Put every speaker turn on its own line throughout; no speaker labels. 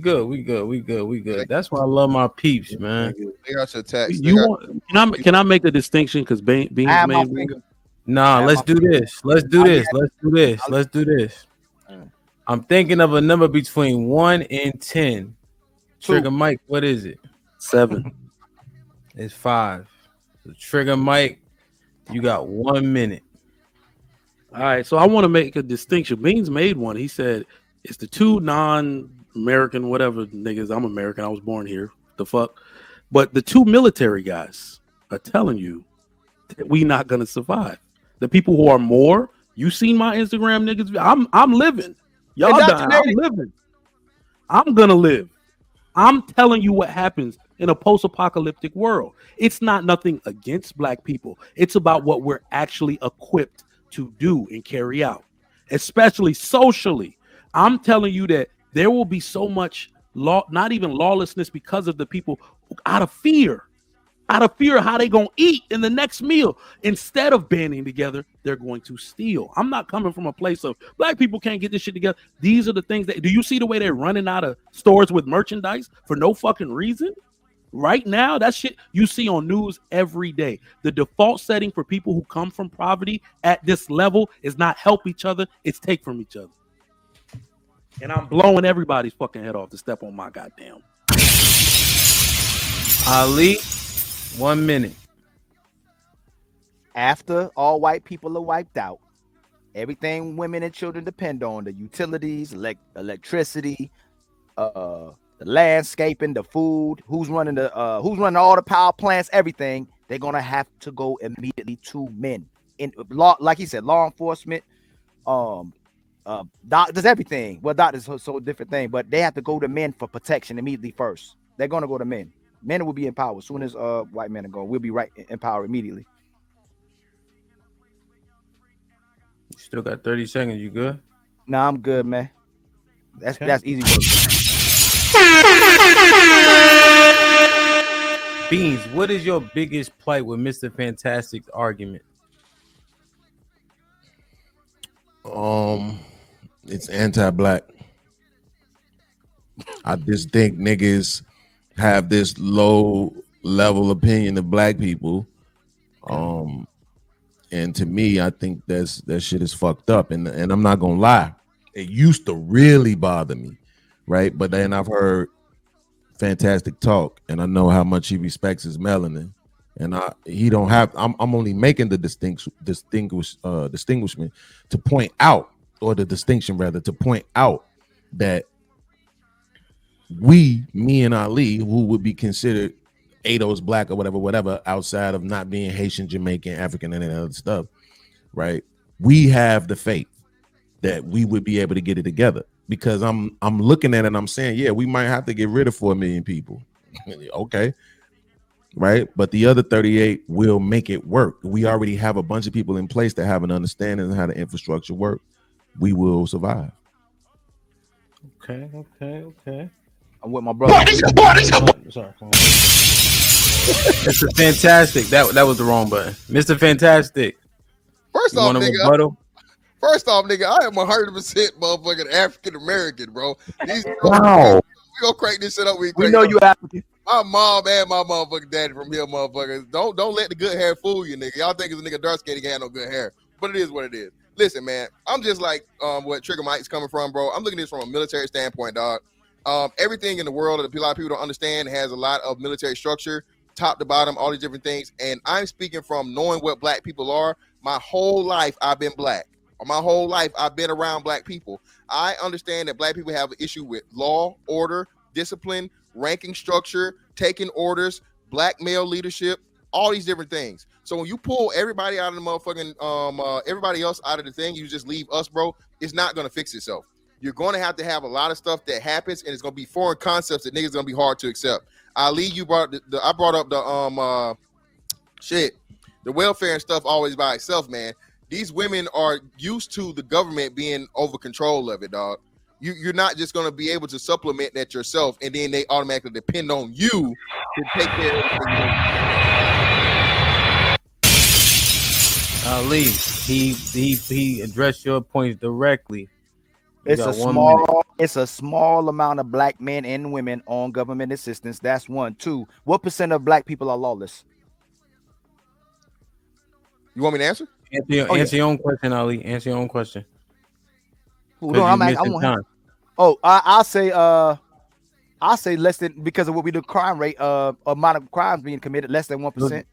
good. We good. That's why I love my peeps, man.
They got your text.
You want? Can I make a distinction? Because
I
Beanz
have my
made one.
finger.
Nah, let's do this. Let's do this.
Mm.
I'm thinking of a number between 1 and 10. Trigger Mike, what is it?
7.
It's 5. So Trigger Mike, you got 1 minute.
All right, so I want to make a distinction. Beanz made one. He said it's the two non-American, whatever niggas. I'm American. I was born here. The fuck, but the two military guys are telling you that we not gonna survive. The people who are more. You seen my Instagram niggas? I'm living. Y'all dying. I'm living. I'm gonna live. I'm telling you what happens in a post-apocalyptic world. It's not nothing against black people. It's about what we're actually equipped to do and carry out, especially socially. I'm telling you that there will be so much law, not even lawlessness, because of the people out of fear of how they gonna eat in the next meal. Instead of banding together, they're going to steal. I'm not coming from a place of black people can't get this shit together. These are the things that, do you see the way they're running out of stores with merchandise for no fucking reason? Right now, that shit you see on news every day. The default setting for people who come from poverty at this level is not help each other, it's take from each other. And I'm blowing everybody's fucking head off to step on my goddamn.
Ali, 1 minute.
After all white people are wiped out, everything women and children depend on, the utilities, electricity, the landscaping, the food, who's running all the power plants, everything, they're gonna have to go immediately to men. In law, like he said, law enforcement, doctors, everything. Well, doctors are so different thing, but they have to go to men for protection immediately first. They're gonna go to men. Men will be in power as soon as white men are gone. We'll be right in power immediately.
You still got 30 seconds. You good?
Nah, I'm good, man. That's easy work.
Beanz, what is your biggest plight with Mr. Fantastic's argument?
It's anti-black. I just think niggas have this low level opinion of black people. And to me, I think that shit is fucked up. And I'm not gonna lie, it used to really bother me, right? But then I've heard Fantastic talk, and I know how much he respects his melanin, and he don't have. I'm only making the distinguishment to point out, or the distinction rather, to point out that me and Ali, who would be considered ADOS black or whatever, outside of not being Haitian, Jamaican, African, and other stuff, right? We have the faith that we would be able to get it together. Because I'm looking at it and I'm saying, yeah, we might have to get rid of 4 million people. Okay. Right. But the other 38 will make it work. We already have a bunch of people in place that have an understanding of how the infrastructure works. We will survive.
Okay.
I'm with my brother.
Sorry. Mr. Fantastic. That was the wrong button. Mr. Fantastic.
First
you
off,
want a
nigga.
rebuttal?
First off, nigga, I am 100% motherfucking African American, bro.
Wow.
We gonna crank this shit up.
We know you African.
My mom and my motherfucking daddy from here, motherfuckers. Don't let the good hair fool you, nigga. Y'all think it's a nigga dark skin, he can't have no good hair, but it is what it is. Listen, man, I'm just like what Trigger Mike's coming from, bro. I'm looking at this from a military standpoint, dog. Everything in the world that a lot of people don't understand has a lot of military structure, top to bottom, all these different things. And I'm speaking from knowing what black people are. My whole life, I've been black. My whole life, I've been around black people. I understand that black people have an issue with law, order, discipline, ranking structure, taking orders, black male leadership, all these different things. So when you pull everybody out of the motherfucking, everybody else out of the thing, you just leave us, bro, it's not going to fix itself. You're going to have a lot of stuff that happens, and it's going to be foreign concepts that niggas going to be hard to accept. Ali, you brought I brought up the the welfare and stuff always by itself, man. These women are used to the government being over control of it, dog. You're not just going to be able to supplement that yourself, and then they automatically depend on you to take care of everything.
Ali, he addressed your points directly.
It's a small It's a small amount of black men and women on government assistance. That's 1. 2, what percent of black people are lawless?
You want me to answer?
Answer your own question, Ali. Answer your own question.
No,
Because
I'm
you're missing time.
I'll say less than, because of what we do, crime rate, amount of crimes being committed, less than 1%.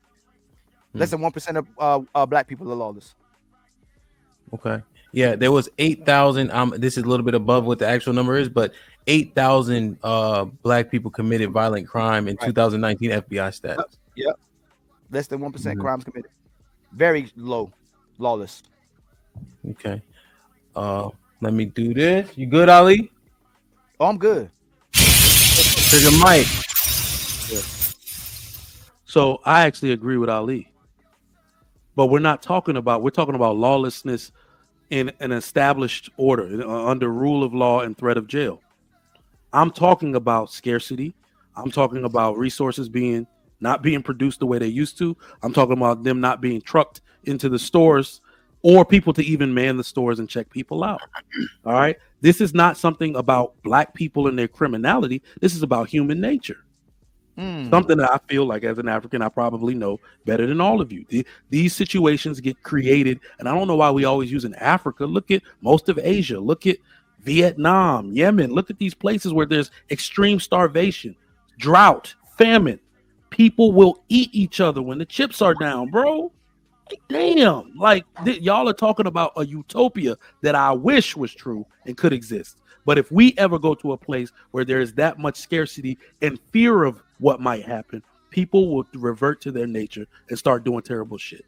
Less than 1% of black people are lawless.
Okay. Yeah, there was 8,000. This is a little bit above what the actual number is, but 8,000 black people committed violent crime in 2019 FBI stats.
Yep. Less than 1% crimes committed. Very low, lawless.
Okay. Let me do this. You good, Ali?
Oh, I'm good.
Trigga Mike.
Yeah. So I actually agree with Ali. But we're talking about lawlessness in an established order, under rule of law and threat of jail. I'm talking about scarcity. I'm talking about resources not being produced the way they used to. I'm talking about them not being trucked into the stores, or people to even man the stores and check people out. All right. This is not something about black people and their criminality. This is about human nature. Something that I feel like, as an African, I probably know better than all of you. These situations get created, and I don't know why we always use in Africa. Look at most of Asia. Look at Vietnam, Yemen. Look at these places where there's extreme starvation, drought, famine. People will eat each other when the chips are down, bro. Damn, like y'all are talking about a utopia that I wish was true and could exist. But if we ever go to a place where there is that much scarcity and fear of what might happen, people will revert to their nature and start doing terrible shit.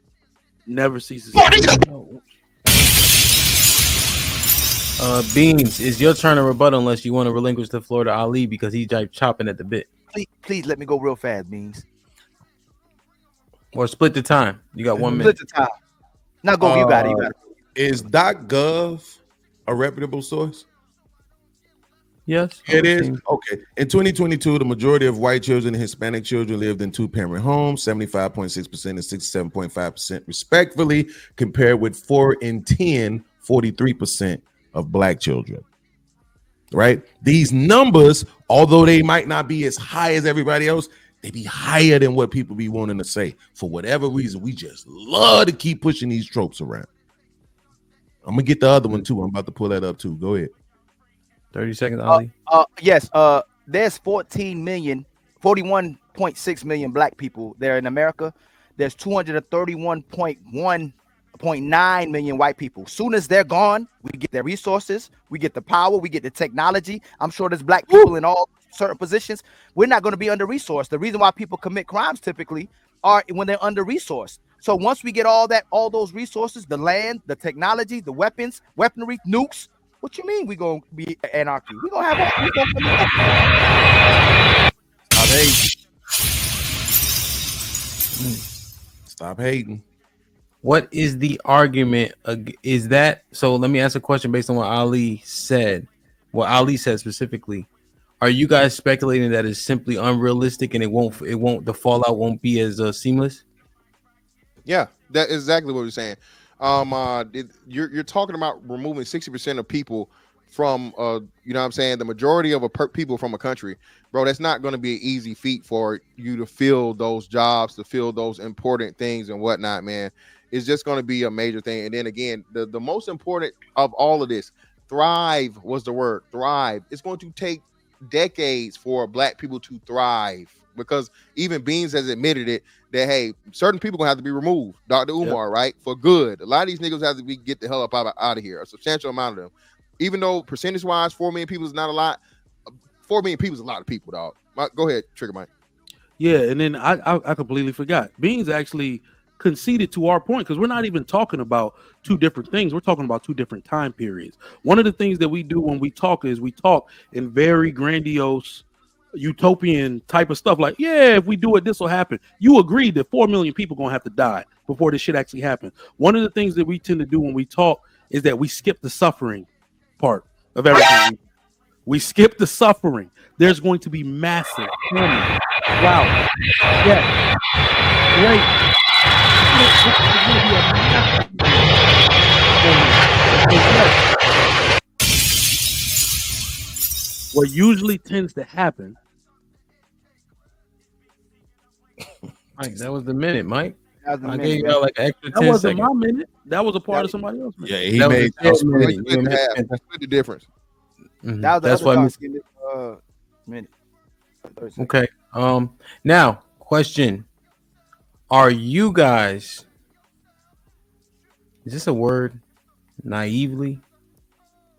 Never ceases.
Beans, it's your turn to rebuttal unless you want to relinquish the floor to Ali because he's like chopping at the bit.
Please let me go real fast, Beans.
Or split the time. You got 1 minute.
Split the time. Now go. You got it.
Is .gov a reputable source?
Yes,
it is. Okay. In 2022, the majority of white children and Hispanic children lived in two-parent homes, 75.6% and 67.5% respectively, compared with 4 in 10, 43% of black children. Right? These numbers, although they might not be as high as everybody else, they be higher than what people be wanting to say. For whatever reason, we just love to keep pushing these tropes around. I'm gonna get the other one too. I'm about to pull that up too. Go ahead. 30 seconds, Ali.
Yes. There's 41.6 million black people there in America. There's 231.9 million white people. Soon as they're gone, we get their resources, we get the power, we get the technology. I'm sure there's black people in all certain positions. We're not going to be under resourced. The reason why people commit crimes typically are when they're under resourced. So once we get all those resources, the land, the technology, the weapons, weaponry, nukes. What you mean we gonna be anarchy? We gonna have
Stop hating. Stop hating.
What is the argument? Is that so? Let me ask a question based on what Ali said. What Ali said specifically. Are you guys speculating that it's simply unrealistic and the fallout won't be as seamless?
Yeah, that's exactly what we're saying. You're talking about removing 60% of people from you know what I'm saying, the majority of people from a country, bro. That's not going to be an easy feat for you to fill those jobs, to fill those important things and whatnot, man. It's just going to be a major thing. And then again, the most important of all of this, thrive was the word. Thrive. It's going to take decades for black people to thrive, because even Beanz has admitted it that, hey, certain people gonna have to be removed. Dr. Umar, right? For good. A lot of these niggas have to get the hell up out of here. A substantial amount of them. Even though percentage wise, 4 million people is not a lot. 4 million people is a lot of people, dog. Go ahead, Trigga Mike.
Yeah, and then I completely forgot. Beanz actually conceded to our point, because we're not even talking about two different things. We're talking about two different time periods. One of the things that we do when we talk is we talk in very grandiose, utopian type of stuff, like, yeah, if we do it, this will happen. You agreed that 4 million people gonna have to die before this shit actually happens. One of the things that we tend to do when we talk is that we skip the suffering part of everything. We skip the suffering. There's going to be massive famine. Wow. Yeah. Great. what usually tends to happen.
Mike, that was the minute, Mike.
That was the
I
minute,
gave
man.
y'all like an extra
That
10
wasn't
seconds.
my minute. That was a part of somebody else's minute.
Yeah, he
That was
made
a 10
y'all split.
minute.
Split
You
the half.
made 10
Split the difference.
Mhm.
That was the
That's
other
why.
dark skin minute. 30 seconds.
Okay. Now question: are you guys? Is this a word? Naively?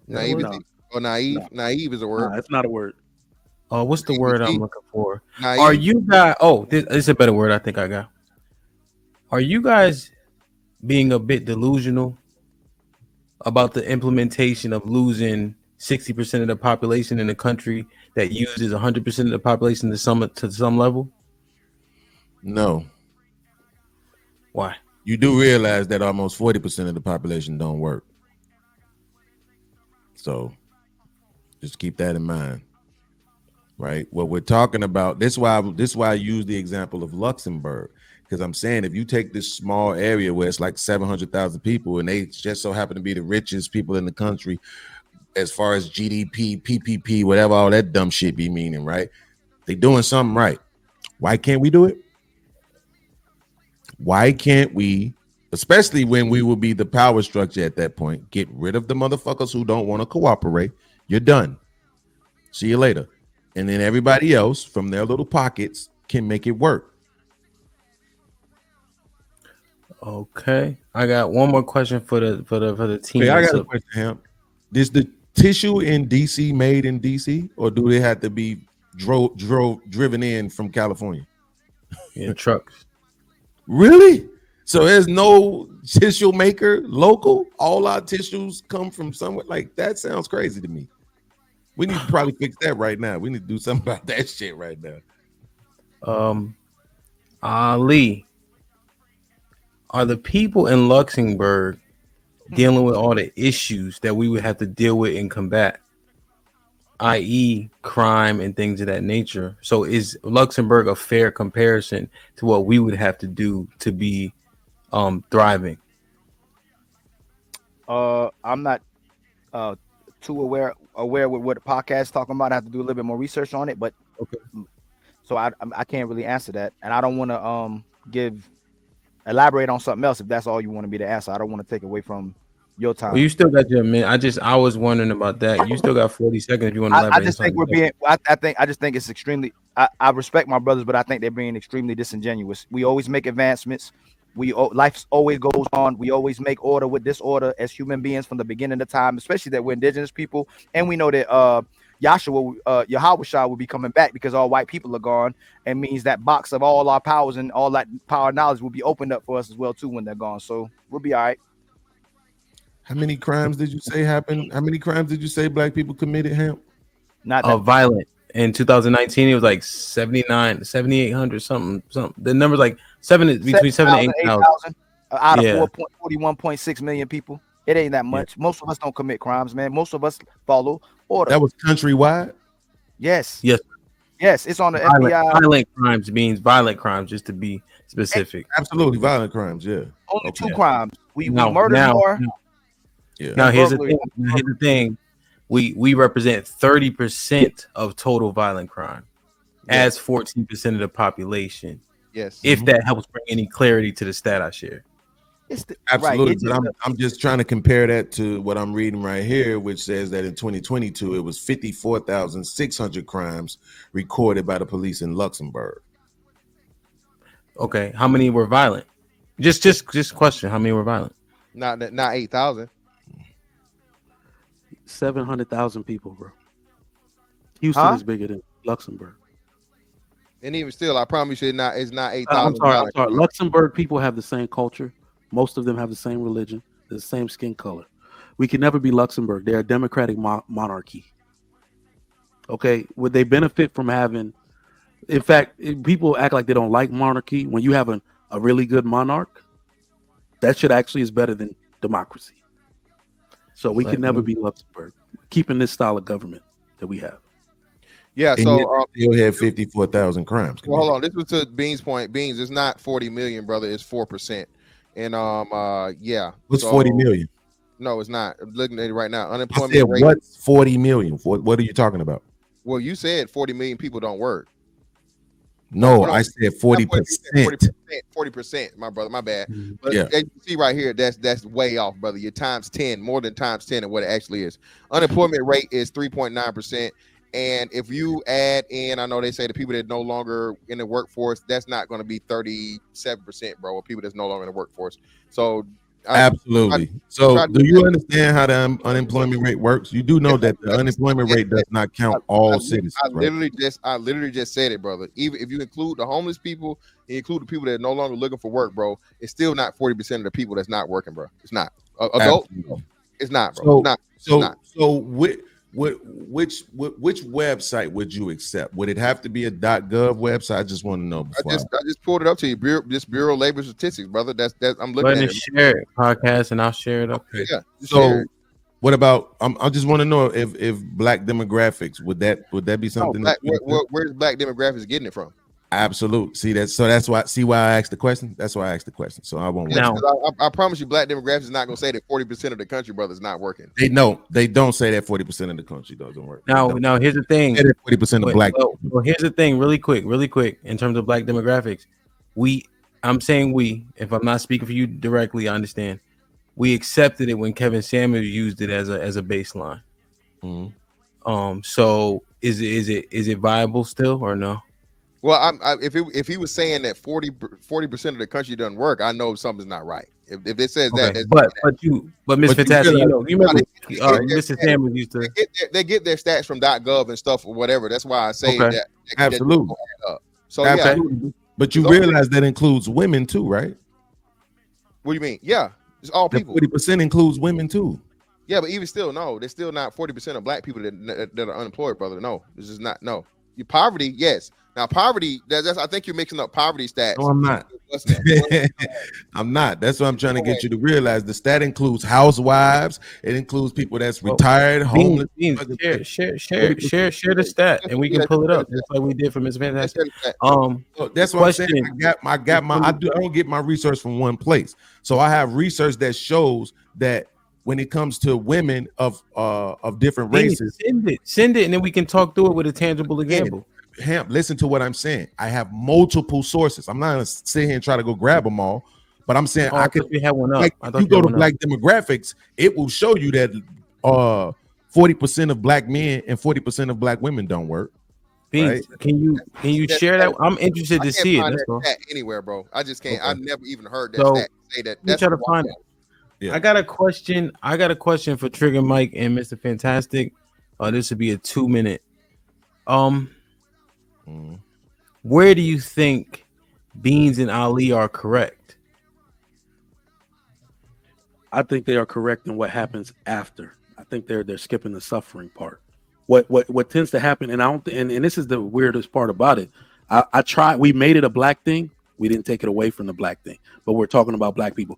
Is that a word?
Naivety or naive.
No.
Naive is a
Nah,
word.
it's not a word.
What's the word I'm looking for?
Naive.
Are you guys? Oh, this is a better word. I think I got. Are you guys being a bit delusional about the implementation of losing 60% of the population in a country that uses 100% of the population to some level?
No,
Why?
you do realize that almost 40% of the population don't work. So just keep that in mind. Right. What we're talking about, this is why I use the example of Luxembourg. Because I'm saying if you take this small area where it's like 700,000 people and they just so happen to be the richest people in the country as far as GDP, PPP, whatever all that dumb shit be meaning, right? They doing something right. Why can't we do it? Why can't we, especially when we will be the power structure at that point, get rid of the motherfuckers who don't want to cooperate? You're done. See you later. And then everybody else from their little pockets can make it work.
Okay, I got one more question for the team.
Hey, I got a question, Hamp. Is the tissue in DC made in DC, or do they have to be driven in from California?
Yeah, trucks.
Really? So there's no tissue maker local? All our tissues come from somewhere? Like, that sounds crazy to me. We need to probably fix that right now. We need to do something about that shit right now.
Ali, are the people in Luxembourg dealing with all the issues that we would have to deal with and combat, i.e., crime and things of that nature? So, is Luxembourg a fair comparison to what we would have to do to be thriving?
I'm not too aware with what the podcast is talking about. I have to do a little bit more research on it, but
Okay.
So I can't really answer that, and I don't want to elaborate on something else if that's all you want to be the answer. I don't want to take away from your time.
Well, you still got your minute. I was wondering about that. You still got 40 seconds if you want to elaborate.
I just think we're being. I just think it's extremely. I respect my brothers, but I think they're being extremely disingenuous. We always make advancements. Life always goes on. We always make order with disorder as human beings from the beginning of time, especially that we're indigenous people, and we know that Yahweh will be coming back because all white people are gone, and means that box of all our powers and all that power and knowledge will be opened up for us as well too when they're gone. So we'll be all right.
How many crimes did you say happened? How many crimes did you say black people committed, Hamp?
Not that
violent. In 2019, it was like 7,800 something. The number's like between 7 and 8,000
out of 41.6 million people. It ain't that much.
Yeah.
Most of us don't commit crimes, man. Most of us follow order.
That was countrywide?
Yes. It's on the FBI.
Violent crimes means violent crimes, just to be specific.
Absolutely, violent crimes. Yeah.
Only two crimes. We murder more.
Yeah.
Now here's the thing. We represent 30% of total violent crime, as 14% of the population.
Yes.
If that helps bring any clarity to the stat I shared.
Absolutely. Right. But I'm just trying to compare that to what I'm reading right here, which says that in 2022 it was 54,600 crimes recorded by the police in Luxembourg.
Okay, how many were violent? Just question. How many were violent?
Not 8,000.
700,000 people, bro. Houston is bigger than Luxembourg.
And even still, I promise you, it's not 8,000.
I'm sorry. Luxembourg people have the same culture. Most of them have the same religion, the same skin color. We can never be Luxembourg. They're a democratic monarchy. Okay, would they benefit from having? In fact, people act like they don't like monarchy. When you have a really good monarch, that shit actually is better than democracy. So we can never be Luxembourg, keeping this style of government that we have.
Yeah,
and
so
still had 54,000 crimes.
Well, hold on. This was to Bean's point. Beanz, it's not 40 million, brother. It's 4%. And yeah.
What's 40 million?
No, it's not. I'm looking at it right now.
I
Unemployment
said,
rate.
what's 40 million? What are you talking about?
Well, you said 40 million people don't work.
No, I said 40%.
40%, my brother. My bad.
Mhm.
But
Yeah.
as you see right here, that's way off, brother. You're times 10, more than times 10 of what it actually is. Unemployment rate is 3.9%. And if you add in, I know they say the people that no longer in the workforce, that's not going to be 37%, bro. Of people that's no longer in the workforce. So
Absolutely. So, do you understand how the unemployment rate works? You do know that the unemployment rate does not count all citizens, right?
I literally just said it, brother. Even if you include the homeless people, you include the people that are no longer looking for work, bro, it's still not 40% of the people that's not working, bro. It's not. Adult,
Absolutely.
it's not, bro.
So which website would you accept? Would it have to be a .gov website? I just want to know before.
I just pulled it up to you. Bureau of Labor Statistics, brother. That's I'm
Go
looking
ahead
at
and
it.
share it, podcast, and I'll share it up.
Okay.
Yeah.
So what about? I just want to know if black demographics would that be something?
Where's black demographics getting it from?
Absolutely. That's why I asked the question. That's why I asked the question. So I won't.
Now,
I promise you, black demographics is not going to say that 40% of the country, brother, is not working.
They don't say that 40% of the country doesn't work.
Now here's the thing.
40% of black.
Well, here's the thing, really quick, in terms of black demographics. I'm saying if I'm not speaking for you directly, I understand. We accepted it when Kevin Samuels used it as a baseline.
Mhm.
So is it viable still or no?
Well, if he was saying that 40% of the country doesn't work, I know something's not right. If it says
Okay.
that,
but Miss Fantastic, you remember Mr. Samuels used to.
They get their stats from .gov and stuff or whatever. That's why I say that.
Absolutely.
So
absolutely.
Yeah,
but you realize that includes women too, right?
What do you mean? Yeah, it's all people.
40% includes women too.
Yeah, but even still, no, there's still not 40% of black people that are unemployed, brother. No, this is not. No, you poverty, yes. Now poverty, that's I think you're mixing up poverty stats.
No, I'm not. I'm not. That's what I'm trying to get you to realize. The stat includes housewives. It includes people that's retired, homeless.
Beanz, share the stat, and we can pull it up just like we did for Miss Fantastic.
That's what I'm saying. I don't get my research from one place. So I have research that shows that when it comes to women of different races,
send it, and then we can talk through it with a tangible example.
Listen to what I'm saying. I have multiple sources. I'm not gonna sit here and try to go grab them all, but I'm saying I could.
We have one up.
Like, you go to black demographics, it will show you that 40% of black men and 40% of black women don't work.
Beanz, right? Can you share that? I'm interested to see it. That's all.
Anywhere, bro. I just can't. Okay. I've never even heard that stat say that.
That's try to find it. Yeah. I got a question for Trigga Mike and Mr. Fantastic. This would be a 2-minute. Where do you think Beanz and Ali are correct?
I think they are correct in what happens after. I think they're skipping the suffering part. What tends to happen, and this is the weirdest part about it. I tried. We made it a black thing. We didn't take it away from the black thing, but we're talking about black people.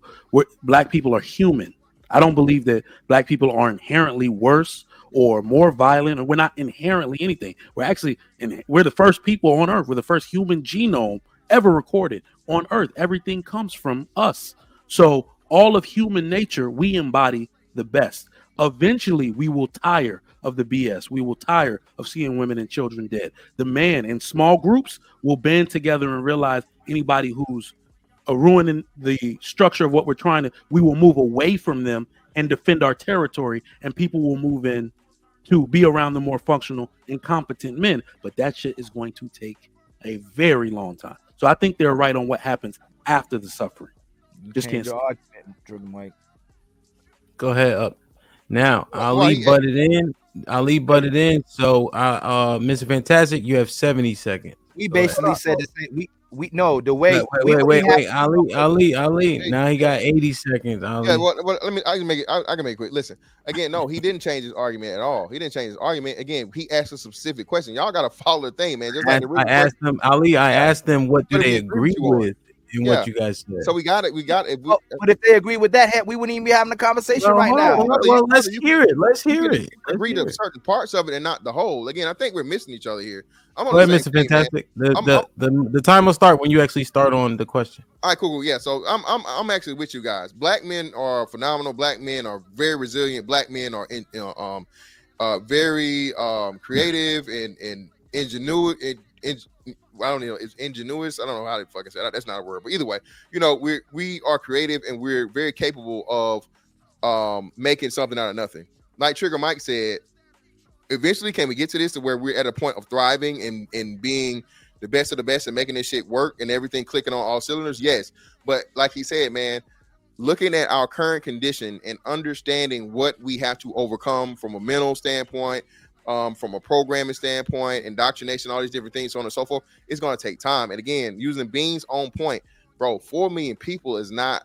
Black people are human. I don't believe that black people are inherently worse or more violent, or we're not inherently anything. We're the first people on Earth. We're the first human genome ever recorded on Earth. Everything comes from us. So all of human nature, we embody the best. Eventually, we will tire of the BS. We will tire of seeing women and children dead. The man in small groups will band together and realize anybody who's ruining the structure of what we're trying to, we will move away from them and defend our territory, and people will move in to be around the more functional and competent men. But that shit is going to take a very long time. So I think they're right on what happens after the suffering. Just can't.
Go ahead up. Now Ali butted in. So Mr. Fantastic, you have 70 seconds.
We basically said the same. We know the way.
Wait. Ali. Now he got 80 seconds. Ali.
Yeah, well, I can make it quick. Listen, again, no, he didn't change his argument at all. He didn't change his argument. Again, he asked a specific question. Y'all got to follow the thing, man. Just like
I asked them, Ali. I asked them what do they agree with in what you guys said.
So we got it.
But if they agree with that, we wouldn't even be having a conversation right now.
Well, let's hear it. Let's hear it.
Agree to certain parts of it and not the whole. Again, I think we're missing each other here.
Go ahead, Mr. Fantastic. The time will start when you actually start on the question.
All right, cool. Yeah, so I'm actually with you guys. Black men are phenomenal. Black men are very resilient. Black men are very creative and ingenuous. I don't know. It's ingenuous. I don't know how to fucking say that. That's not a word, but either way, we are creative and we're very capable of making something out of nothing. Like Trigger Mike said, eventually, can we get to this to where we're at a point of thriving and being the best of the best and making this shit work and everything clicking on all cylinders? Yes, but like he said, man, looking at our current condition and understanding what we have to overcome from a mental standpoint, from a programming standpoint, indoctrination, all these different things, so on and so forth, it's going to take time. And again, using Bean's own point, bro, 4 million people that's not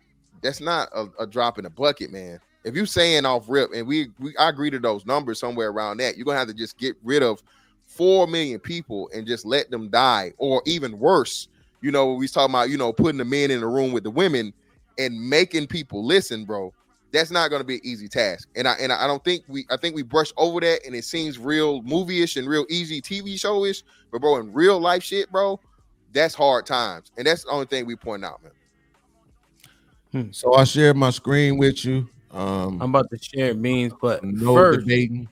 a drop in the bucket, man. If you saying off rip, and I agree to those numbers somewhere around that, you're gonna have to just get rid of 4 million people and just let them die, or even worse, we was talking about, putting the men in the room with the women and making people listen, bro. That's not gonna be an easy task. And I don't think I think we brush over that, and it seems real movie-ish and real easy TV show-ish, but bro, in real life shit, bro, that's hard times, and that's the only thing we point out, man.
So I shared my screen with you.
I'm about to share Beans, but
no
first,
debating.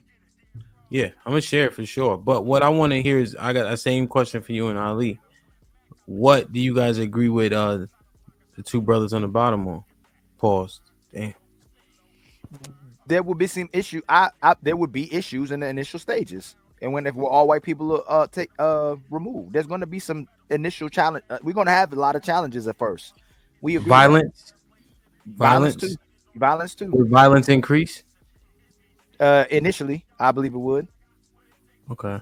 Yeah, I'm gonna share it for sure. But what I want to hear is, I got the same question for you and Ali. What do you guys agree with the two brothers on the bottom on? Pause. Damn.
There would be some issue. There would be issues in the initial stages, and if we're all white people take removed, there's going to be some initial challenge. We're going to have a lot of challenges at first. We agree.
Violence
too.
Would violence increase?
Initially, I believe it would.
Okay.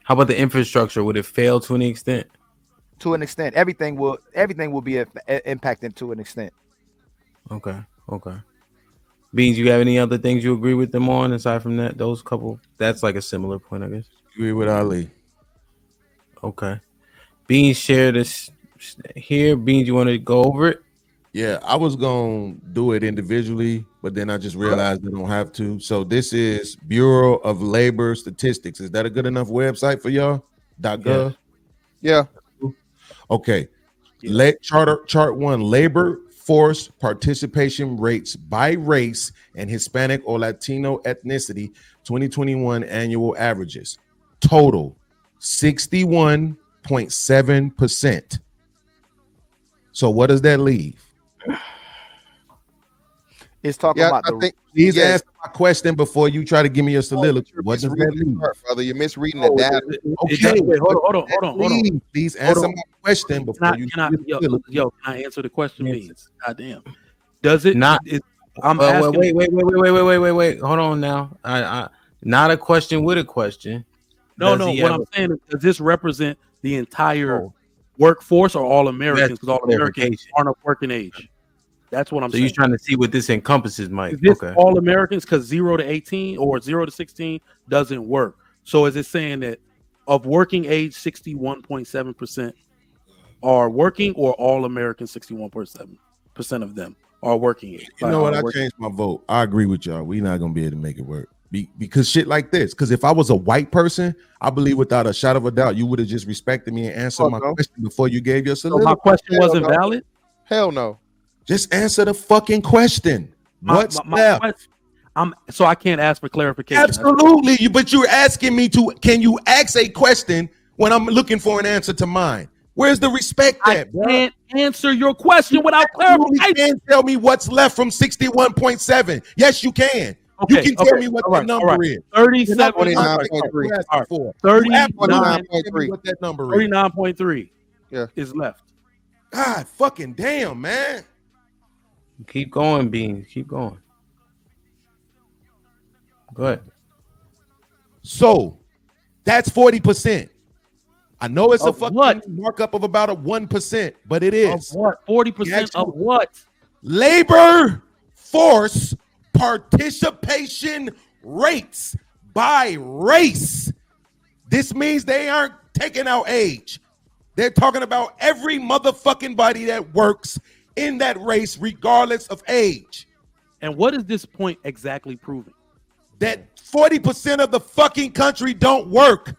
How about the infrastructure? Would it fail to an extent?
To an extent, everything will be impacted to an extent.
Okay. Beans, you have any other things you agree with them on aside from that? Those couple. That's like a similar point, I guess.
Agree with Ali.
Okay. Beans, share this here. Beans, you want to go over it?
Yeah, I was gonna do it individually, but then I just realized I don't have to. So this is Bureau of Labor Statistics. Is that a good enough website for y'all? .gov?
Yeah.
Okay. Chart 1, labor force participation rates by race and Hispanic or Latino ethnicity, 2021 annual averages. Total 61.7%. So what does that leave?
It's talking about
Please answer my question before you try to give me a soliloquy. What does that mean?
Brother, you're misreading the data.
Okay, wait, hold on.
Please answer my question before you.
Can I answer the question? Means, goddamn. Does it not? I'm asking.
Wait. Hold on now. I not a question with a question.
No. What I'm saying is, does this represent the entire workforce or all Americans? Because all Americans aren't of working age. That's what I'm saying.
So you're trying to see what this encompasses, Mike.
Is this all Americans? Because 0 to 18 or 0 to 16 doesn't work. So is it saying that of working age, 61.7% are working, or all Americans, 61.7% of them are working age?
You know what? I changed my vote. I agree with y'all. We're not going to be able to make it work. Because shit like this. Because if I was a white person, I believe without a shot of a doubt, you would have just respected me and answered my question before you gave your soliloquy.
So my question wasn't valid?
Hell no.
Just answer the fucking question. What's left?
So I can't ask for clarification.
Absolutely. But you're asking me to, can you ask a question when I'm looking for an answer to mine? Where's the respect at?
I can't answer your question without clarification.
You can't tell me what's left from 61.7. Yes, you can.
Okay,
you can tell me what the number is.
39.3.
39.3. What that number is.
39.3 is left.
God fucking damn, man.
Keep going, Beans. Keep going. Go ahead.
So that's 40%. I know it's
of
a fucking
what?
markup of about a 1%, but it is.
Of what? 40% of what?
Labor force participation rates by race. This means they aren't taking out age. They're talking about every motherfucking body that works in that race, regardless of age.
And what is this point exactly proving?
That 40% of the fucking country don't work.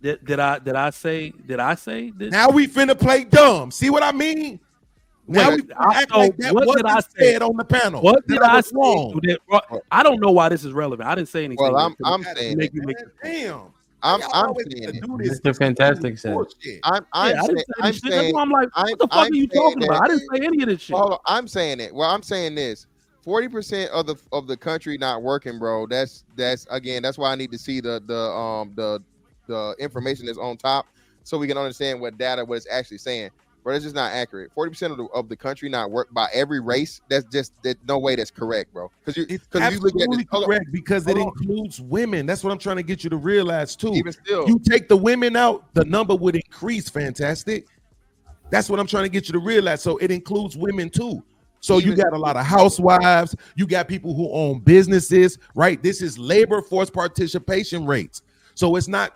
Did I say that?
Now we finna play dumb. See what I mean? Now
Wait,
we act
so
like that
what did I
wasn't
say?
said on the panel.
What
That
did I
was
say?
wrong.
I don't know why this is relevant. I didn't say anything.
well, I'm
to
saying
make
it.
you make
Damn.
I'm
Y'all
I'm
always
saying
gotta
it.
do this.
Mr. Fantastic said.
Bullshit.
I'm
I didn't
saying
say
I'm
this shit. That's
saying
why I'm like, what the fuck
I'm
are you
saying
talking about? I didn't say any of this shit.
hold on, I'm saying it. Well, I'm saying this. 40% of the country not working, bro. That's again. That's why I need to see the information that's on top so we can understand what it's actually saying. But it's just not accurate. 40% of the country not work by every race. That's just no way that's correct, bro.
It's
Because you look at
absolutely
this, hold on,
correct because it
hold on.
includes women. That's what I'm trying to get you to realize too.
Even still,
You take the women out, the number would increase. Fantastic. That's what I'm trying to get you to realize. So it includes women too. So you got a lot of housewives. You got people who own businesses, right? This is labor force participation rates. So it's not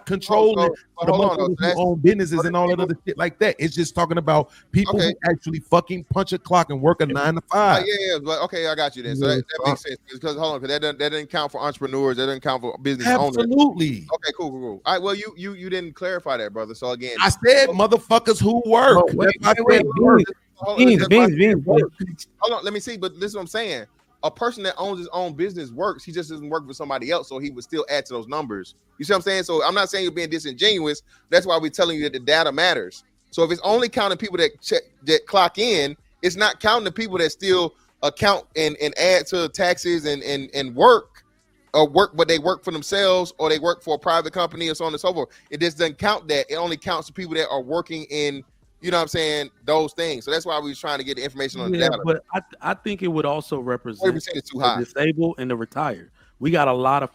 controlling
but
the
hold on,
motherfuckers
though.
who own businesses and all that other shit like that. It's just talking about people who actually fucking punch a clock and work a 9 to 5.
Yeah, but okay, I got you then. So that makes sense because hold on, because that doesn't count for entrepreneurs. That doesn't count for business owners.
Absolutely.
Okay, cool. All right, well, you didn't clarify that, brother. So again,
I said motherfuckers who work.
Oh, wait, Beanz.
Hold on, let me see. But this is what I'm saying. A person that owns his own business works. He just doesn't work for somebody else, so he would still add to those numbers. You see what I'm saying? So I'm not saying you're being disingenuous. That's why we're telling you that the data matters. So if it's only counting people that clock in, it's not counting the people that still account and add to taxes and work, but they work for themselves or they work for a private company or so on and so forth. It just doesn't count that. It only counts the people that are working in, you know what I'm saying, those things. So that's why we was trying to get the information on the data.
But I think it would also represent
40% is too
the
high.
disabled and the retired. We got a lot of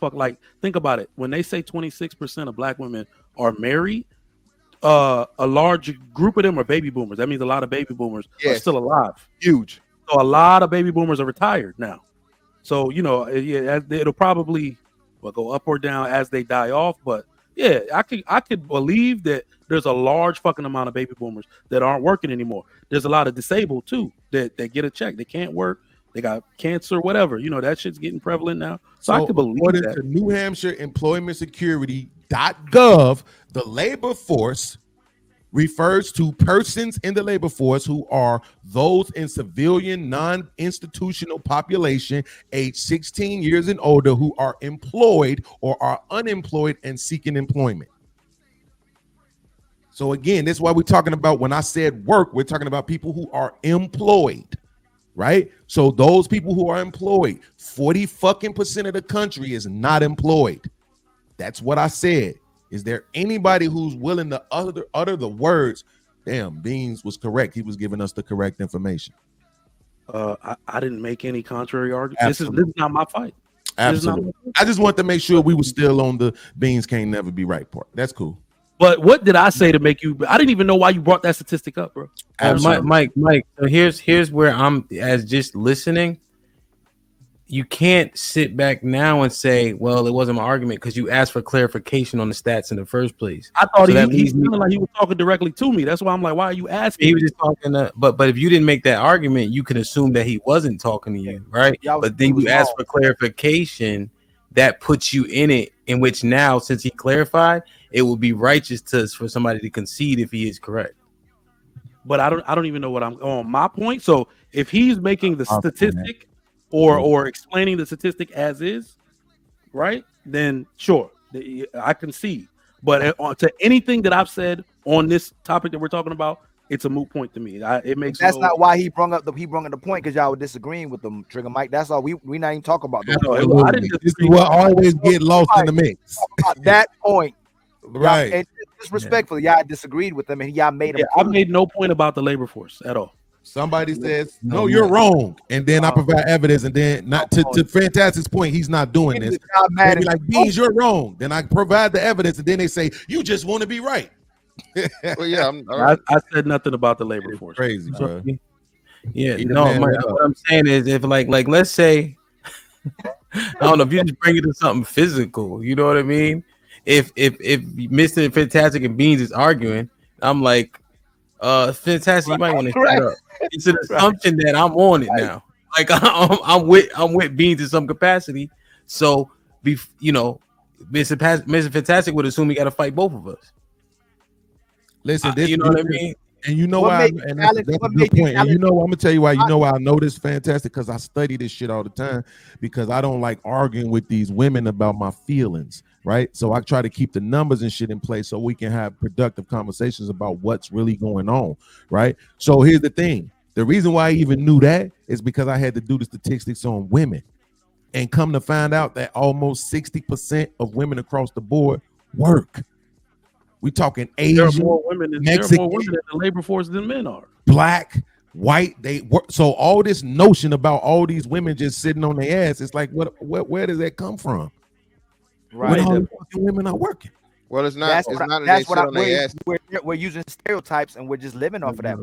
think about it. When they say 26% of black women are married, a large group of them are baby boomers. That means a lot of baby boomers are still alive.
Huge.
So a lot of baby boomers are retired now. So, it'll probably go up or down as they die off. But yeah, I could believe that there's a large fucking amount of baby boomers that aren't working anymore. There's a lot of disabled too that get a check. They can't work. They got cancer, whatever. That shit's getting prevalent now. So I could believe
according
that.
to New Hampshire Employment Security.gov, the labor force refers to persons in the labor force who are those in civilian non-institutional population age 16 years and older who are employed or are unemployed and seeking employment. So again, that's why we're talking about, when I said work, we're talking about people who are employed, right? So those people who are employed, 40% of the country is not employed. That's what I said. Is there anybody who's willing to utter the words? Damn, Beanz was correct. He was giving us the correct information.
I didn't make any contrary argument. This is not my fight.
Absolutely. I just want to make sure we were still on the Beanz can't never be right part. That's cool.
But what did I say to make you? I didn't even know why you brought that statistic up, bro.
Mike. So here's where I'm as just listening. You can't sit back now and say, "Well, it wasn't my argument," because you asked for clarification on the stats in the first place.
I thought he sounded like he was talking directly to me. That's why I'm like, "Why are you asking?"
He was just talking, but if you didn't make that argument, you can assume that he wasn't talking to you, right? But then you asked for clarification. That puts you in it, in which now, since he clarified, it will be righteous for somebody to concede if he is correct.
But I don't even know what I'm on my point. So if he's making the statistic or explaining the statistic as is, right? Then sure, I concede. But to anything that I've said on this topic that we're talking about, it's a moot point to me. It makes
that's not why he brung up the point, because y'all were disagreeing with them, Trigga Mike. That's all. We not even talking about
this is what always get lost in the mix.
About that point,
right?
And disrespectfully, y'all disagreed with them, and y'all made him.
I made no point about the labor force at all.
Somebody says, "No, you're wrong," and then I provide evidence, and then not to Fantastic's point, he's not doing this. They be like, "Beanz, you're wrong." Then I provide the evidence, and then they say, "You just want to be right."
Well, yeah,
I said nothing about the labor force.
Crazy, bro.
Yeah, no. What I'm saying is, if like let's say, I don't know, if you just bring it to something physical, you know what I mean? If Mr. Fantastic and Beanz is arguing, I'm like, Fantastic, you might want to shut up. It's an assumption that I'm on it now. Like I'm with Beanz in some capacity. So Mr. Fantastic would assume he got to fight both of us.
Listen,
you know what I mean?
And you know
What
why?
made you
And that's a
challenge? What
good
made you
point. And
challenge?
you know, I'm gonna tell you why. You know why I know this fantastic? Because I study this shit all the time. Because I don't like arguing with these women about my feelings, right? So I try to keep the numbers and shit in place so we can have productive conversations about what's really going on, right? So here's the thing: the reason why I even knew that is because I had to do the statistics on women, and come to find out that almost 60% of women across the board work. We talking
There are
Asian,
more women. There are
Mexican,
more women in the labor force than men are.
black, white. They work. So all this notion about all these women just sitting on their ass, it's like, where does that come from? When
Right.
all these fucking women are working.
Well, it's not.
That's
It's
what.
not that they
That's
sit
what.
on their ass.
We're using stereotypes and we're just living off of that.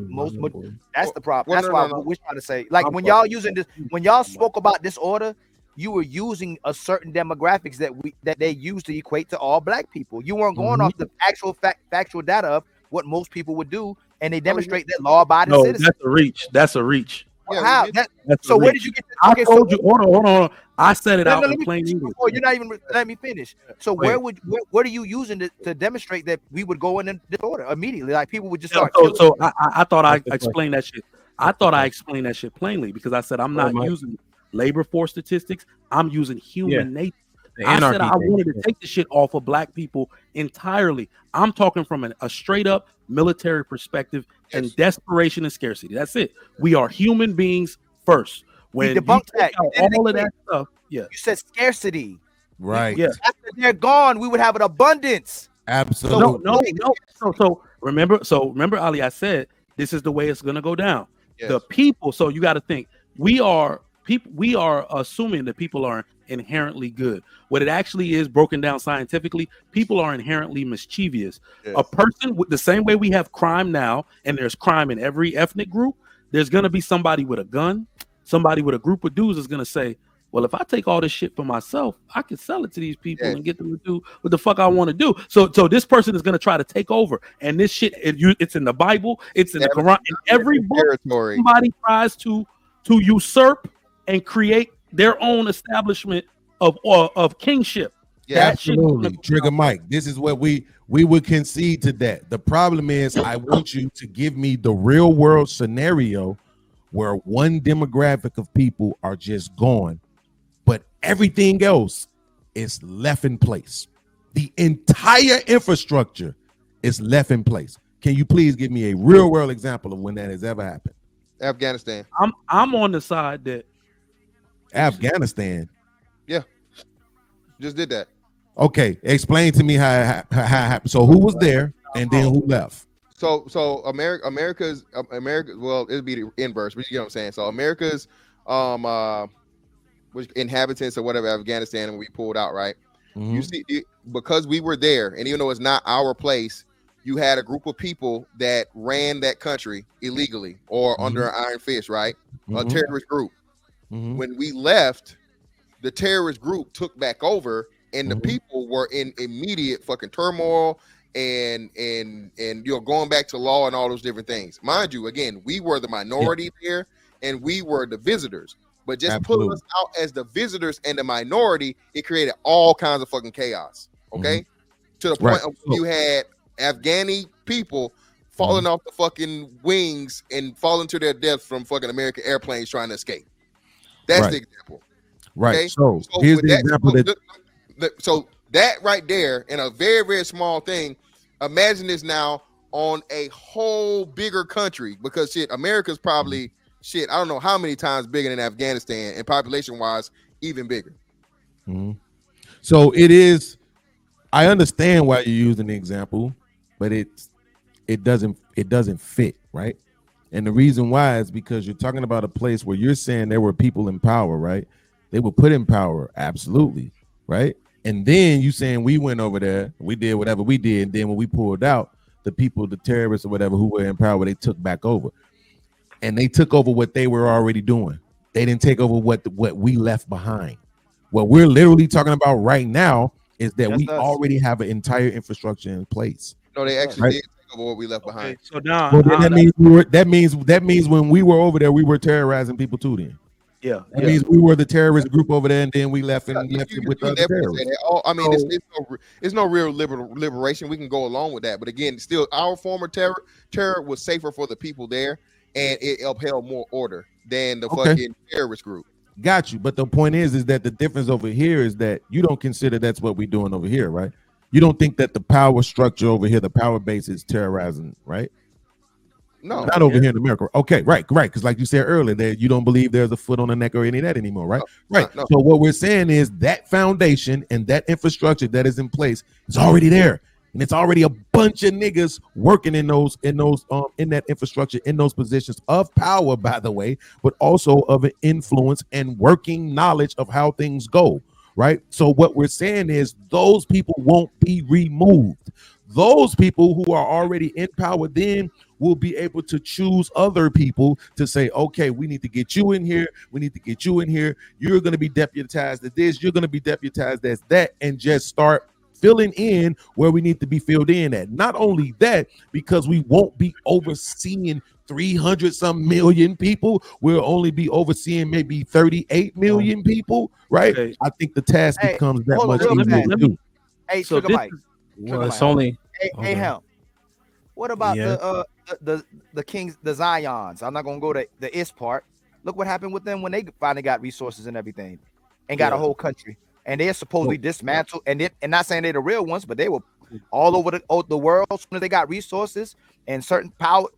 That's the problem.
Well,
That's
no,
why
no, no.
we're trying to say, like,
I'm
when y'all
fucking-
using this, when y'all spoke about disorder, you were using a certain demographics that they use to equate to all black people. You weren't going off the actual factual data of what most people would do, and they demonstrate that law-abiding
No,
citizens.
that's a reach. That's a reach.
Yeah,
How?
we
That,
That's
so
a
where
reach.
did you get?
I
Okay,
told
so
you. Hold on. I said it
no,
out
no,
in
let me
plain
finish
English.
before. You're not even let me finish. So
Go ahead.
what are you using to demonstrate that we would go in disorder immediately? Like people would just
Yeah,
start
so,
killing.
so I thought I
That's the
explained that shit. I thought I explained that shit plainly because I said I'm not
Mike.
using labor force statistics. I'm using human nature.
The
I said
anarchy
I
thing.
wanted to take the shit off of black people entirely. I'm talking from a straight up military perspective and desperation and scarcity. That's it. We are human beings first.
We
When you
debunked
take
that.
out
You did it
all of
again.
that stuff, yeah,
You said scarcity.
Right.
yeah.
After they're gone, we would have an abundance.
Absolutely.
No. So remember, Ali, I said this is the way it's gonna go down.
Yes.
The people. So you got to think we are people. We are assuming that people are inherently good. What it actually is, broken down scientifically, people are inherently mischievous.
Yes.
A person with the same way we have crime now, and there's crime in every ethnic group. There's gonna be somebody with a gun, somebody with a group of dudes is gonna say, well, if I take all this shit for myself, I can sell it to these people
Yes.
and get them to do what the fuck I want to do. So this person is going to try to take over. And this shit, it's in the Bible, it's in the Quran, in every book.
Territory.
Somebody tries to usurp and create their own establishment of kingship.
Yeah.
That shit is gonna
Absolutely.
go
Trigger
down.
Mike. This is what we would concede to that. The problem is I want you to give me the real world scenario where one demographic of people are just gone, but everything else is left in place. The entire infrastructure is left in place. Can you please give me a real world example of when that has ever happened?
Afghanistan.
I'm on the side that
Afghanistan.
Just did that.
Okay, explain to me how it happened. So who was there and then who left?
So America's well, it'd be the inverse, but you know what I'm saying. So America's which inhabitants or whatever Afghanistan, and we pulled out, right?
Mhm.
You see, because we were there, and even though it's not our place, you had a group of people that ran that country illegally or under an iron fist, right? A
Mhm.
terrorist group.
Mhm.
When we left, the terrorist group took back over, and the
Mhm.
people were in immediate fucking turmoil and going back to law and all those different things. Mind you, again, we were the minority there, and we were the visitors. But just pulling us out as the visitors and the minority, it created all kinds of fucking chaos. Okay, to the point of you had Afghani people falling off the fucking wings and falling to their deaths from fucking American airplanes trying to escape. That's the example.
Right.
Okay?
So here's
with
the example
so that right there in a very, very small thing, imagine this now on a whole bigger country, because shit, America's probably shit, I don't know how many times bigger than Afghanistan, and population wise even bigger.
Mhm. So it is. I understand why you're using the example, but it doesn't fit, right? And the reason why is because you're talking about a place where you're saying there were people in power, right? They were put in power, absolutely, right? And then you saying we went over there, we did whatever we did, and then when we pulled out, the people, the terrorists or whatever who were in power, they took back over, and they took over what they were already doing. They didn't take over what we left behind. What we're literally talking about right now is that we already have an entire infrastructure in place.
No, they actually did take over what we left behind.
So now,
Well, then that means when we were over there, we were terrorizing people too. Then
Yeah,
That means we were the terrorist group over there, and then we left and
You
left it
can
with the other
definitely say
terrorists.
that. I mean,
So-
it's no real liberation. We can go along with that, but again, still, our former terror was safer for the people there, and it upheld more order than the fucking terrorist group.
Got you. But the point is that the difference over here is that you don't consider that's what we're doing over here, right? You don't think that the power structure over here, the power base, is terrorizing, right?
No,
not over here in America. Okay, right. Because like you said earlier, that you don't believe there's a foot on the neck or any of that anymore, right? Right.
No.
So what we're saying is that foundation and that infrastructure that is in place is already there, and it's already a bunch of niggas working in that infrastructure, in those positions of power, by the way, but also of an influence and working knowledge of how things go. Right. So what we're saying is those people won't be removed. Those people who are already in power then will be able to choose other people to say, okay, we need to get you in here. We need to get you in here. You're going to be deputized as this. You're going to be deputized as that, and just start filling in where we need to be filled in at. Not only that, because we won't be overseeing 300 some million people, we'll only be overseeing maybe 38 million people, right?
Okay.
I think the task becomes that much easier to do.
Hey,
So
Trigga
this
Mike.
Well, it's only
Hey, Helm. What about
Yeah.
the Kings, the Zions? I'm not gonna go to the is part. Look what happened with them when they finally got resources and everything, and got a whole country. And they're supposedly dismantled, and not saying they're the real ones, but they were all over the world. As soon as they got resources and certain power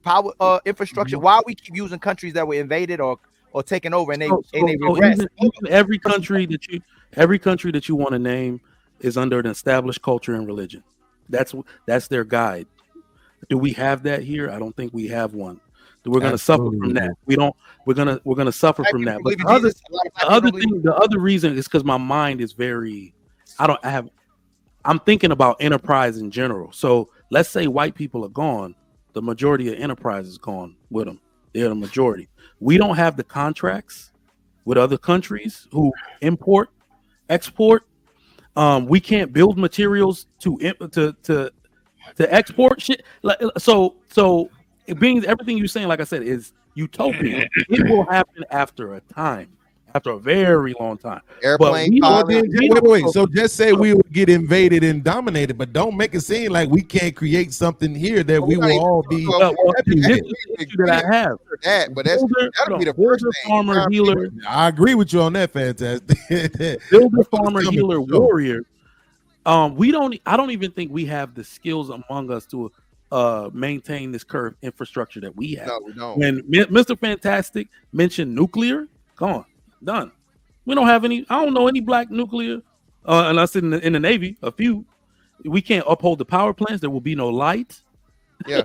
infrastructure, why we keep using countries that were invaded or taken over, and they regress.
Even every country that you want to name is under an established culture and religion. That's their guide. Do we have that here? I don't think we have one. We're going to suffer from that. We don't. We're gonna suffer from that. But the other reason is because my mind is very. I'm thinking about enterprise in general. So let's say white people are gone. The majority of enterprise is gone with them. They're the majority. We don't have the contracts with other countries who import, export. We can't build materials to export shit. So being everything you're saying, like I said, is utopian. It will happen after a very long time.
Airplane.
Wait. So just say we would get invaded and dominated, but don't make it seem like we can't create something here that we will all be.
This is the issue that I have.
But that'll be the first thing.
Farmer, healer.
I agree with you on that. Fantastic.
Builder, farmer, healer, warrior. I don't even think we have the skills among us to maintain this current infrastructure that we have.
No, we don't.
When Mr. Fantastic mentioned nuclear, gone, done. We don't have any. I don't know any black nuclear, unless in the Navy. A few. We can't uphold the power plants. There will be no light.
Yeah,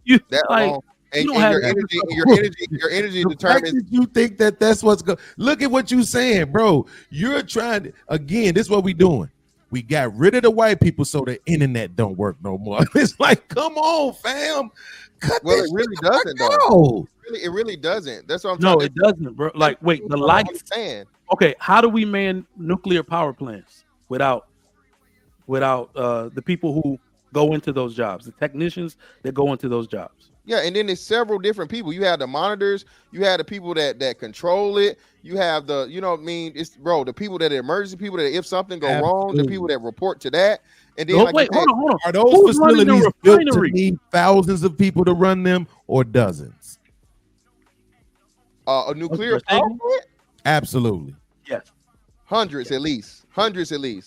you
that
like.
long. And
You don't have
your energy
The fact
determines.
that you think that's what's going. Look at what you're saying, bro. You're trying to, again. This is what we doing. We got rid of the white people so the internet don't work no more. It's like, come on, fam.
Well, it really doesn't, though. It really doesn't. That's what I'm
No,
trying
it doesn't, bro. Like, wait, the lights. Okay, how do we man nuclear power plants without the people who go into those jobs, the technicians that go into those jobs?
Yeah, and then there's several different people. You have the monitors, you have the people that control it, you have the, you know what I mean? It's the people that are emergency people that if something go wrong, the people that report to that. And then
Wait, hold on.
Are those facilities built to need thousands of people to run them or dozens?
A nuclear power plant?
Absolutely.
Yes.
Hundreds at least.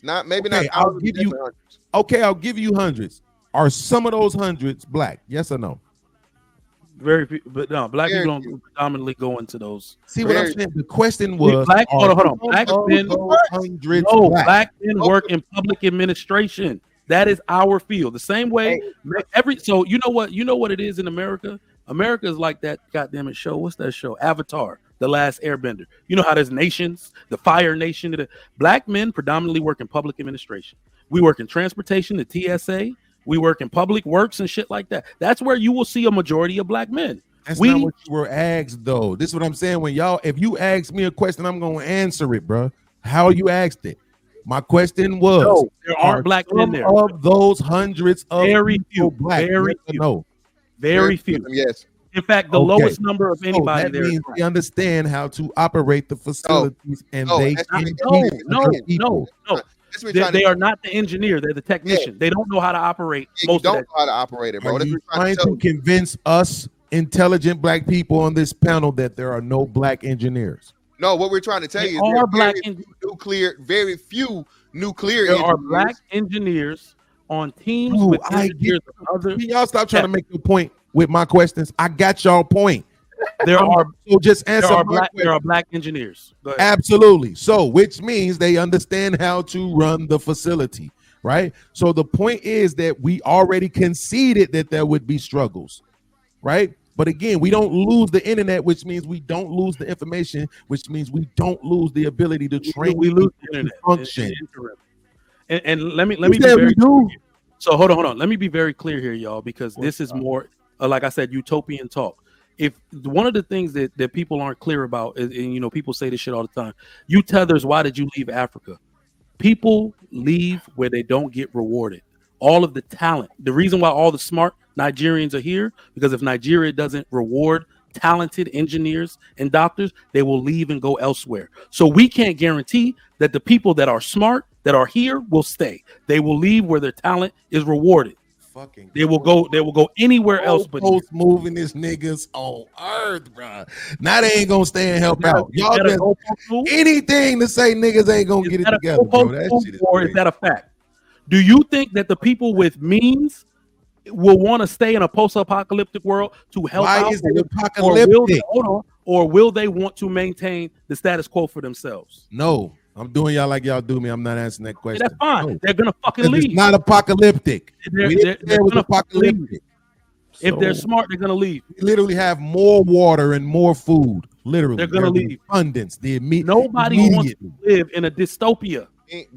Not maybe
Okay,
not.
I'll give you hundreds. Are some of those hundreds black? Yes or no?
Very few, but no, black people don't predominantly go into those.
See what I'm saying? The question was,
black. Hold on. Black men. Black men work in public administration. That is our field. The same way So you know what it is in America. America is like that goddamn show. What's that show? Avatar, The Last Airbender. You know how there's nations, the Fire Nation. Black men predominantly work in public administration. We work in transportation, the TSA. We work in public works and shit like that. That's where you will see a majority of black men.
That's not what you were asked, though. This is what I'm saying. If you ask me a question, I'm going to answer it, bro. How you asked it. My question was,
no, there aren't black men there.
Of those hundreds of
very few,
black,
very few.
No,
very few.
Yes.
In fact, the
Okay.
lowest number of
So
anybody
that
there. is
means
black.
they understand how to operate the facilities, and
No,
they
that's
can
me.
No,
teach
no,
other
no,
people.
no.
That's what we're
They,
trying to
they are not the engineer. They're the technician. They don't know how to operate
you
most of
don't
that.
know how to operate it,
Are
bro. That's
you
what we're trying
trying
to tell
to
you.
convince us intelligent black people on this panel that there are no black engineers?
No, what we're trying to tell
There
you is there
are
are
black.
very few nuclear
There are
engineers.
black engineers on teams
Dude,
with
I get.
engineers of other.
Can y'all stop trying
Yeah.
to make your point with my questions? I got y'all point.
There are
So just answer my
there
question.
are black engineers. Go ahead.
Absolutely. So, which means they understand how to run the facility, right? So the point is that we already conceded that there would be struggles, right? But again, we don't lose the internet, which means we don't lose the information, which means we don't lose the ability to train
We lose
people
the
to
internet.
function.
And let me
You
be
said
very
we do.
So hold on. Let me be very clear here, y'all, because this is more, like I said, utopian talk. If one of the things that people aren't clear about, and you know, people say this shit all the time. You tethers, why did you leave Africa? People leave where they don't get rewarded. All of the talent. The reason why all the smart Nigerians are here, because if Nigeria doesn't reward talented engineers and doctors, they will leave and go elsewhere. So we can't guarantee that the people that are smart that are here will stay. They will leave where their talent is rewarded.
Fucking
They will go anywhere else but here.
post moving this niggas on earth, bro. Now they ain't gonna stay and help out.
Is
Y'all
that a
just
goalpost move?
anything to say niggas ain't gonna get
Is
it
that a
together, bro.
goalpost
That
move,
shit is
or is
crazy.
that a fact? Do you think that the people with means will want to stay in a post-apocalyptic world to help
Why
out,
is it
or
apocalyptic?
will they, hold on, or will they want to maintain the status quo for themselves?
No, I'm doing y'all like y'all do me. I'm not answering that
Yeah,
question.
that's fine.
No.
They're gonna fucking
Because it's
leave.
not apocalyptic.
They're,
We
they're,
didn't say
they're
it was
gonna fucking leave.
apocalyptic.
If they're
So,
smart, they're gonna leave.
we literally have more water and more food. Literally,
They're gonna
there's
leave.
abundance.
Nobody wants to live in a dystopia,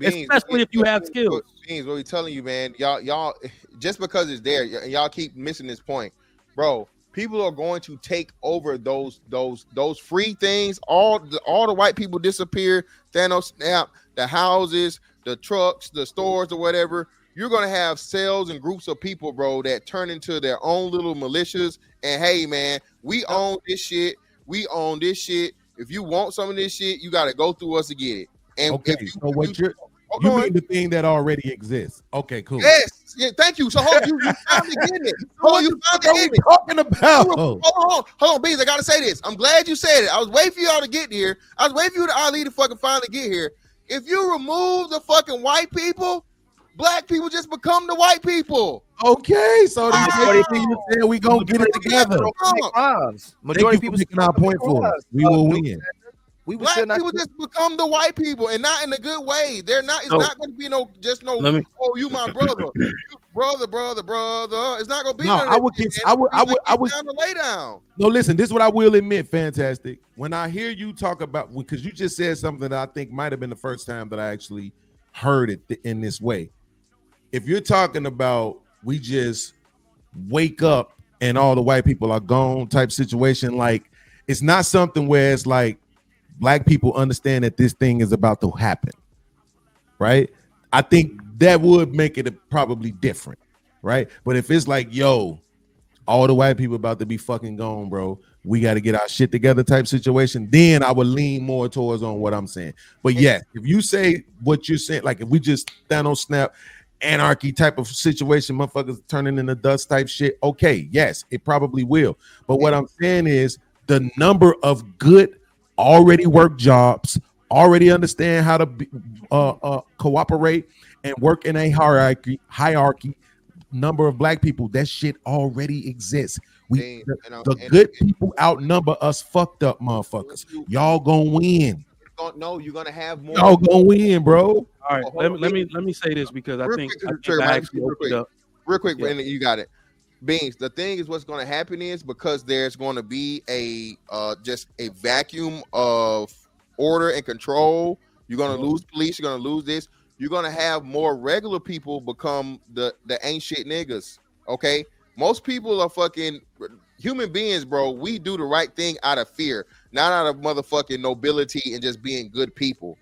especially if you have skills.
Beanz, what we telling you, man? Y'all, just because it's there, y'all keep missing this point, bro. People are going to take over those free things. All the white people disappear. Thanos snap. The houses, the trucks, the stores, or whatever. You're gonna have cells and groups of people, bro, that turn into their own little militias. And hey, man, we own this shit. We own this shit. If you want some of this shit, you got to go through us to get it. And
Okay,
if
so what you
go on.
mean the thing that already exists? Okay, cool.
Yes, yeah, thank you. So hold you finally getting it.
What
You
the fuck
finally
are we
getting it.
talking about?
Hold on, Beanz. I gotta say this. I'm glad you said it. I was waiting for y'all to get here. I was waiting for you to Ali to fucking finally get here. If you remove the fucking white people, black people just become the white people.
Okay, so these
Wow.
things you said we gonna get it together.
Majority
Thank you
people
for making our point for us. We will win.
We would
Black
still not.
people just become the white people, and not in a good way. They're not. It's
No.
not going to be no.
Let me-
Oh, you my brother, you brother. It's not going to be.
No,
none of
I
that
would
shit,
cons-
man.
I would-
It's down to lay down.
No, listen, this is what I will admit, fantastic. When I hear you talk about, because you just said something that I think might have been the first time that I actually heard it in this way. If you're talking about we just wake up and all the white people are gone type situation, like it's not something where it's like black people understand that this thing is about to happen, right? I think that would make it probably different, right? But if it's like, yo, all the white people about to be fucking gone, bro, we got to get our shit together type situation, then I would lean more towards on what I'm saying. But yes, if you say what you're saying, like if we just Thanos snap anarchy type of situation, motherfuckers turning into dust type shit, okay, yes, it probably will. But what I'm saying is the number of good already work jobs, already understand how to be, cooperate and work in a hierarchy. Number of black people, that shit already exists. The good people outnumber us fucked up motherfuckers. Y'all gonna win.
No, you're gonna have more.
Y'all gonna win, bro.
All right, let me say this because I think I actually opened up.
Real quick,
Yeah.
and you got it. Beanz, the thing is, what's going to happen is because there's going to be a just a vacuum of order and control. You're going to lose police. You're going to lose this. You're going to have more regular people become the ain't shit niggas. Okay, most people are fucking human beings, bro. We do the right thing out of fear, not out of motherfucking nobility and just being good people.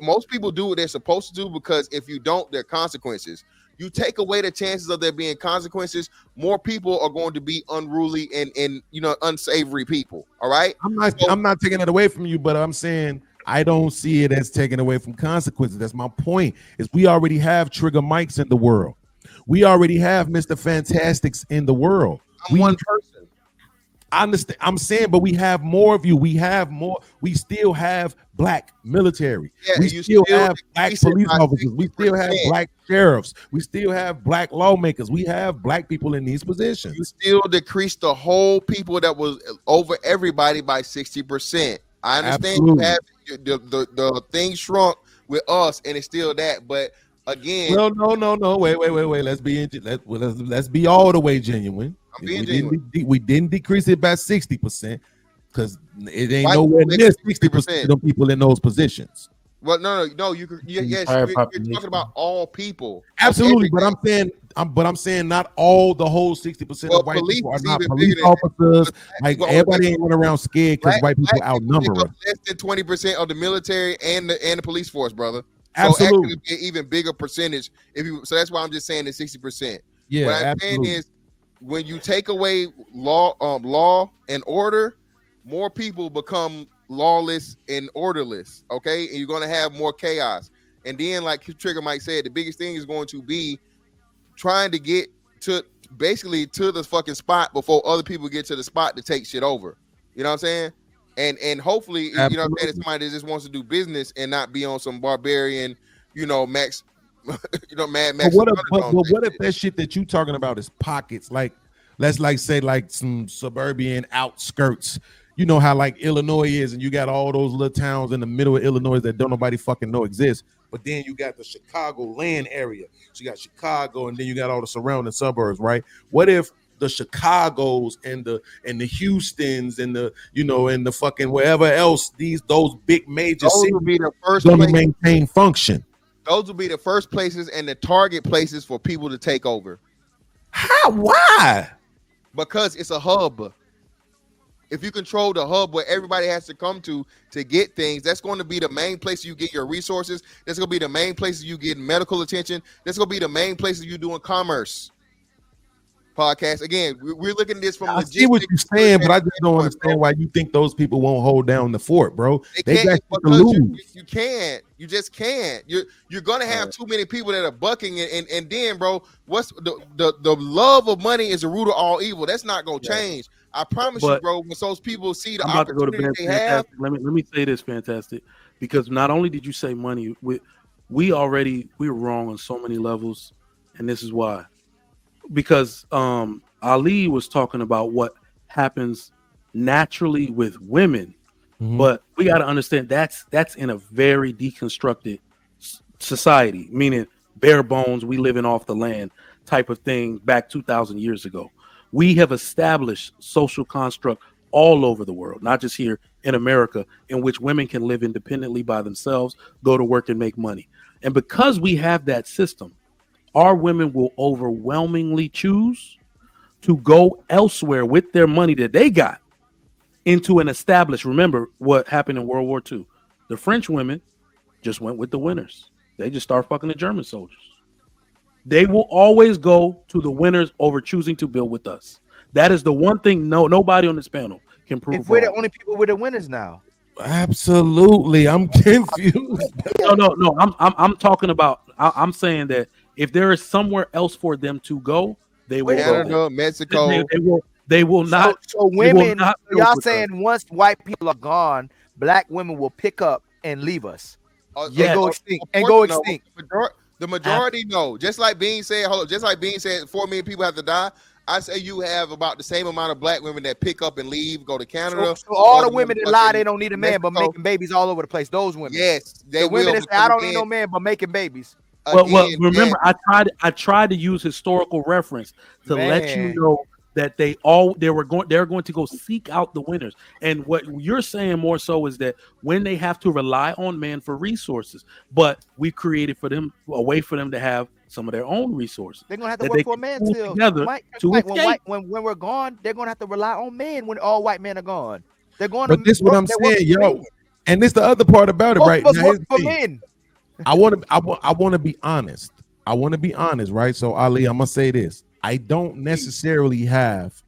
Most people do what they're supposed to do because if you don't, there are consequences. you take away the chances of there being consequences, more people are going to be unruly and unsavory people. All right.
I'm not taking it away from you, but I'm saying I don't see it as taking away from consequences. That's my point. Is we already have Trigga Mikes in the world. We already have Mr. Fantastics in the world.
I'm one person.
I understand. I'm saying, but we have more of you. We have more. We still have black military.
Yeah,
we still have black police officers. We still have black sheriffs. We still have black lawmakers. We have black people in these positions.
You still decreased the whole people that was over everybody by 60%. I understand you have the thing shrunk with us, and it's still that. But again,
no. Wait. Let's be all the way genuine. We didn't decrease it by 60% because it ain't nowhere near 60% of the people in those positions.
Well, no. You're talking about all people.
Absolutely, but I'm saying not all the whole 60% of white people are not police officers. Like everybody ain't running around scared because white people outnumber us.
Less than 20% of the military and the police force, brother.
Absolutely,
so actually, an even bigger percentage. So that's why I'm just saying the 60%.
Yeah,
what I'm saying is, when you take away law and order, more people become lawless and orderless. Okay, and you're going to have more chaos. And then, like Trigga Mike said, the biggest thing is going to be trying to get to the fucking spot before other people get to the spot to take shit over. You know what I'm saying? And hopefully,
Absolutely.
you know what I'm saying, it's somebody that just wants to do business and not be on some barbarian, Max. Mad Max.
But what if that shit that you talking about is pockets? Like, let's say some suburban outskirts. You know how like Illinois is, and you got all those little towns in the middle of Illinois that don't nobody fucking know exist. But then you got the Chicago land area. So you got Chicago, and then you got all the surrounding suburbs, right? What if the Chicagos and the Houstons and the fucking wherever else those big major cities
would be the first
going to maintain function?
Those will be the first places and the target places for people to take over.
How? Why?
Because it's a hub. If you control the hub where everybody has to come to get things, that's going to be the main place you get your resources. That's going to be the main places you get medical attention. That's going to be the main places you doing commerce. Podcast. Again, we're looking at this from
I see what you're saying, but I just don't understand why you think those people won't hold down the fort, bro. They got to lose.
You can't. You just can't. You're gonna have too many people that are bucking and then, bro, what's the love of money is the root of all evil. That's not gonna change. I promise you, bro. When those people see the opportunity they have,
let me say this, Fantastic, because not only did you say money, we were wrong on so many levels, and this is why. Because Ali was talking about what happens naturally with women, but we got to understand that's in a very deconstructed society, meaning bare bones, we living off the land type of thing back 2,000 years ago. We have established social construct all over the world, not just here in America, in which women can live independently by themselves, go to work and make money. And because we have that system, our women will overwhelmingly choose to go elsewhere with their money that they got into an established. Remember what happened in World War II. The French women just went with the winners. They just start fucking the German soldiers. They will always go to the winners over choosing to build with us. That is the one thing nobody on this panel can prove.
If we're the only people with the winners now.
Absolutely. I'm confused.
No. I'm talking about, I'm saying that if there is somewhere else for them to go, they will
go. Mexico.
They will not.
So women, y'all saying once white people are gone, black women will pick up and leave us. Go extinct.
The majority no. Just like Beanz said, 4 million people have to die. I say you have about the same amount of black women that pick up and leave, go to Canada.
So all the women that lie they don't need a man, but making babies all over the place. Those women.
Yes,
the women that say I don't need no man, but making babies.
Well, remember, I tried to use historical reference to let you know that they're going to go seek out the winners. And what you're saying more so is that when they have to rely on man for resources, but we created for them a way for them to have some of their own resources.
They're gonna have to work for a man still. When we're gone, they're gonna have to rely on men when all white men are gone. They're going
but this is what I'm saying, yo. And this the other part about it, right?
Now, for men.
I want to be honest. I want to be honest, right? So Ali, I'm gonna say this. I don't necessarily have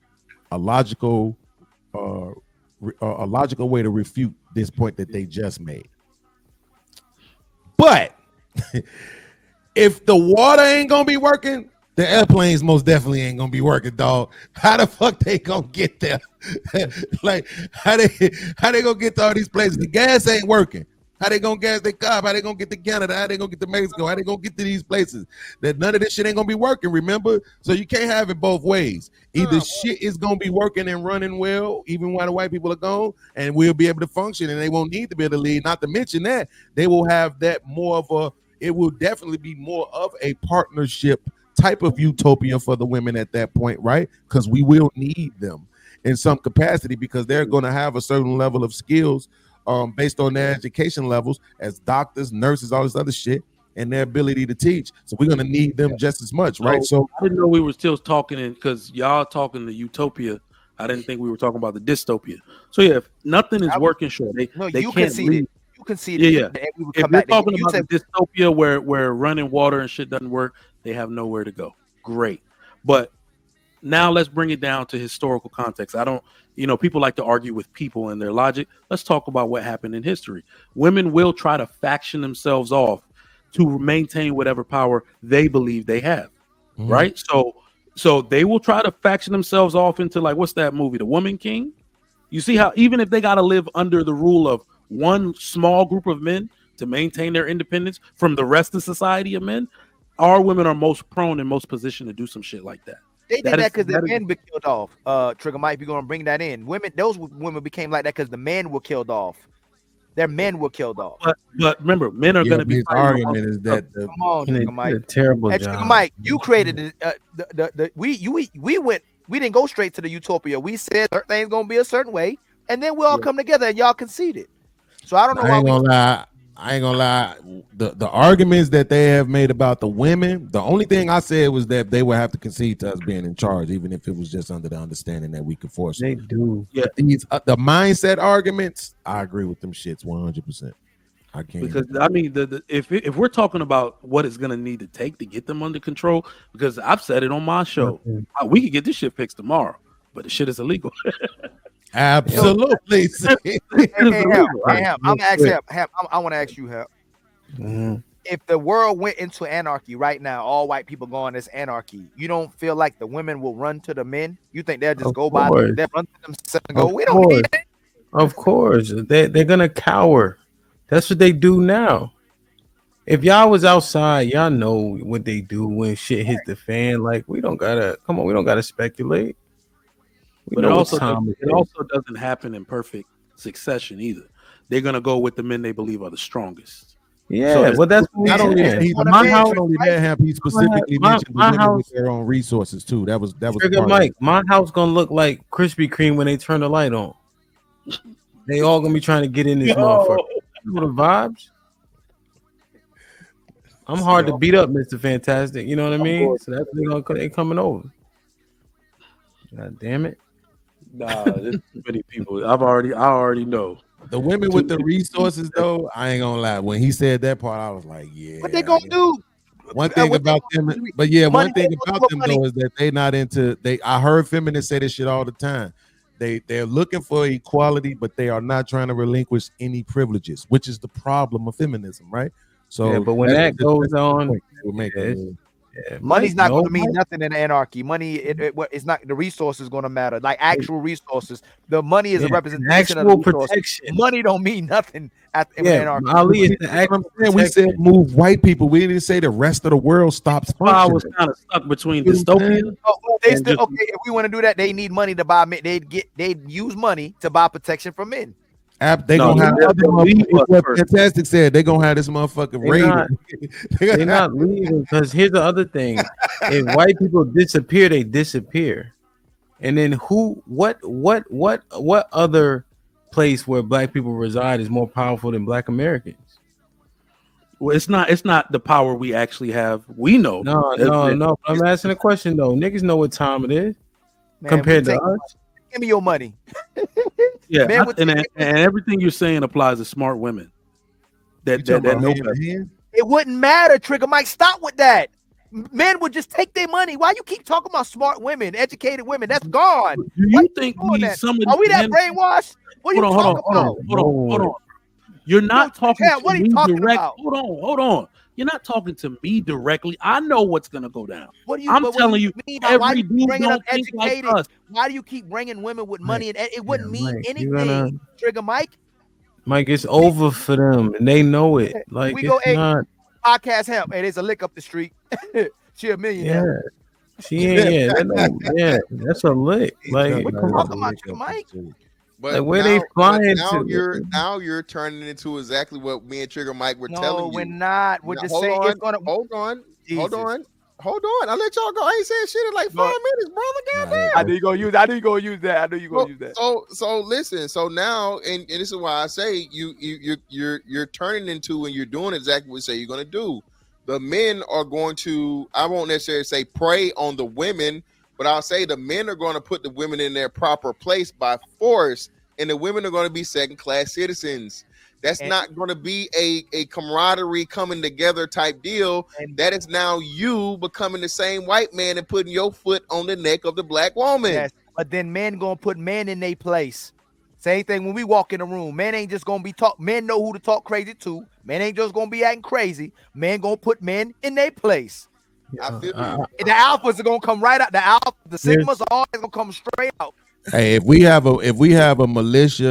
a logical way to refute this point that they just made. But if the water ain't gonna be working, the airplanes most definitely ain't gonna be working, dog. How the fuck they gonna get there? Like, how they gonna get to all these places? The gas ain't working. How they gonna gas their car? How they gonna get to Canada? How they gonna get to Mexico? How they gonna get to these places? That none of this shit ain't gonna be working, remember? So you can't have it both ways. Either shit is gonna be working and running well, even while the white people are gone, and we'll be able to function, and they won't need to be able to lead. Not to mention that they will have that more of a, it will definitely be more of a partnership type of utopia for the women at that point, right? Because we will need them in some capacity because they're going to have a certain level of skills based on their education levels as doctors, nurses, all this other shit, and their ability to teach. So we're going to need them just as much, right? So
I didn't know we were still talking because y'all talking the utopia. I didn't think we were talking about the dystopia. So yeah, if nothing is working short, they
you
can't leave.
You conceded.
Yeah. If you're talking about the dystopia where running water and shit doesn't work, they have nowhere to go. Great. But now let's bring it down to historical context. I don't, people like to argue with people and their logic. Let's talk about what happened in history. Women will try to faction themselves off to maintain whatever power they believe they have. Mm-hmm. Right? So they will try to faction themselves off into, like, what's that movie? The Woman King? You see how even if they got to live under the rule of one small group of men to maintain their independence from the rest of society of men, our women are most prone and most positioned to do some shit like that.
They did that because the men were killed off. Trigga Mike, you're gonna bring that in. Those women became like that because the men were killed off. Their men were killed off.
But remember, men are going to be.
Argument is that
come on, Trigga Mike.
A terrible job.
Trigga Mike, you created we didn't go straight to the utopia. We said certain things gonna be a certain way, and then we all come together and y'all conceded. So I don't know why.
I ain't gonna lie. The arguments that they have made about the women, the only thing I said was that they would have to concede to us being in charge, even if it was just under the understanding that we could force
they
them.
do.
Yeah, these the mindset arguments, I agree with them shits 100%. I can't,
because I mean, if we're talking about what it's gonna need to take to get them under control, because I've said it on my show, we could get this shit fixed tomorrow, but the shit is illegal.
Absolutely.
I'm gonna ask him. I want to ask you, Hap. If the world went into anarchy right now, all white people go on this anarchy, you don't feel like the women will run to the men? You think they'll just go by, they'll run to themselves and go, we don't need it?
Of course. They're gonna cower. That's what they do now. If y'all was outside, y'all know what they do when shit hits the fan. Like, we don't gotta speculate.
But it also doesn't happen in perfect succession either. They're gonna go with the men they believe are the strongest.
Yeah, so well, that's
not only that. He specifically mentioned the women with their own resources too. That was
Trigga Mike. My house gonna look like Krispy Kreme when they turn the light on. They all gonna be trying to get in this motherfucker. You know the vibes. I'm hard to beat up, Mr. Fantastic. You know what I mean? So that's they coming over. God damn it.
Nah, there's too many people. I already know.
The women with the resources, though, I ain't gonna lie. When he said that part, I was like, yeah.
What they gonna do?
One thing about them, but yeah, one thing about them though is that they not into. I heard feminists say this shit all the time. They're looking for equality, but they are not trying to relinquish any privileges, which is the problem of feminism, right? So,
yeah, but when that goes on,
money's not going to mean nothing in anarchy. Money, it's not. The resources is going to matter, like actual resources. The money is a representation of the protection. Money don't mean nothing in anarchy.
Ali is the actual
we said move white people. We didn't say the rest of the world stops functioning.
I was kind of stuck between dystopia.
If we want to do that, they need money to buy men. They'd use money to buy protection for men.
They gonna have what Fantastic said. They gonna have this motherfucking raid.
They're not leaving because here's the other thing: if white people disappear, they disappear. And then what other place where black people reside is more powerful than black Americans?
Well, it's not the power we actually have. We know.
No. I'm asking a question though. Niggas know what time it is compared to us.
Give me your money.
Yeah, and everything you're saying applies to smart women. That know better.
It wouldn't matter, Trigga Mike. Stop with that. Men would just take their money. Why you keep talking about smart women, educated women? That's gone.
Do
Why
you think
doing that?
some of
Are we
these
that
men?
brainwashed? What are you talking about?
Hold on. You're not talking
Cam,
to
what are you
me
talking
direct.
about?
Hold on. You're not talking to me directly. I know what's gonna go down.
What do you?
I'm
But what
telling
do
you,
mean by why
every
you keep
dude
bringing up
don't think like
educated?
us.
Why do you keep bringing women with money? And it wouldn't mean
Mike,
anything. Trigger Mike.
Mike, it's over for them, and they know it. Like
We
it's
go, hey,
not.
podcast help. Hey, there's a lick up the street. She a
Yeah,
millionaire.
she ain't. Yeah, that don't, yeah, that's a lick. Like,
What you
come
talking
on.
about, Trigger Mike?
But
Like, where
now,
they flying
now
to?
you're turning into exactly what me and Trigger Mike were
No,
telling
we're
you.
not. We're
Now,
just
hold
saying
on,
it's gonna.
hold on.
Jesus.
I let y'all go. I ain't saying shit in like 5 minutes, brother. Goddamn.
I knew you gonna use that. I knew you gonna use that. I knew you gonna use that.
So listen. So now, and this is why I say you're turning into and you're doing exactly what you say you're going to do. The men are going to. I won't necessarily say prey on the women, but I'll say the men are going to put the women in their proper place by force, and the women are going to be second-class citizens. That's not going to be a camaraderie coming together type deal. That is now you becoming the same white man and putting your foot on the neck of the black woman.
Yes, but then men gonna put men in their place. Same thing when we walk in the room. Men ain't just gonna be talk. Men know who to talk crazy to. Men ain't just gonna be acting crazy. Men gonna put men in their place.
I feel you.
The alphas are gonna come right out. The sigmas are always gonna come straight out.
Hey, if we have a militia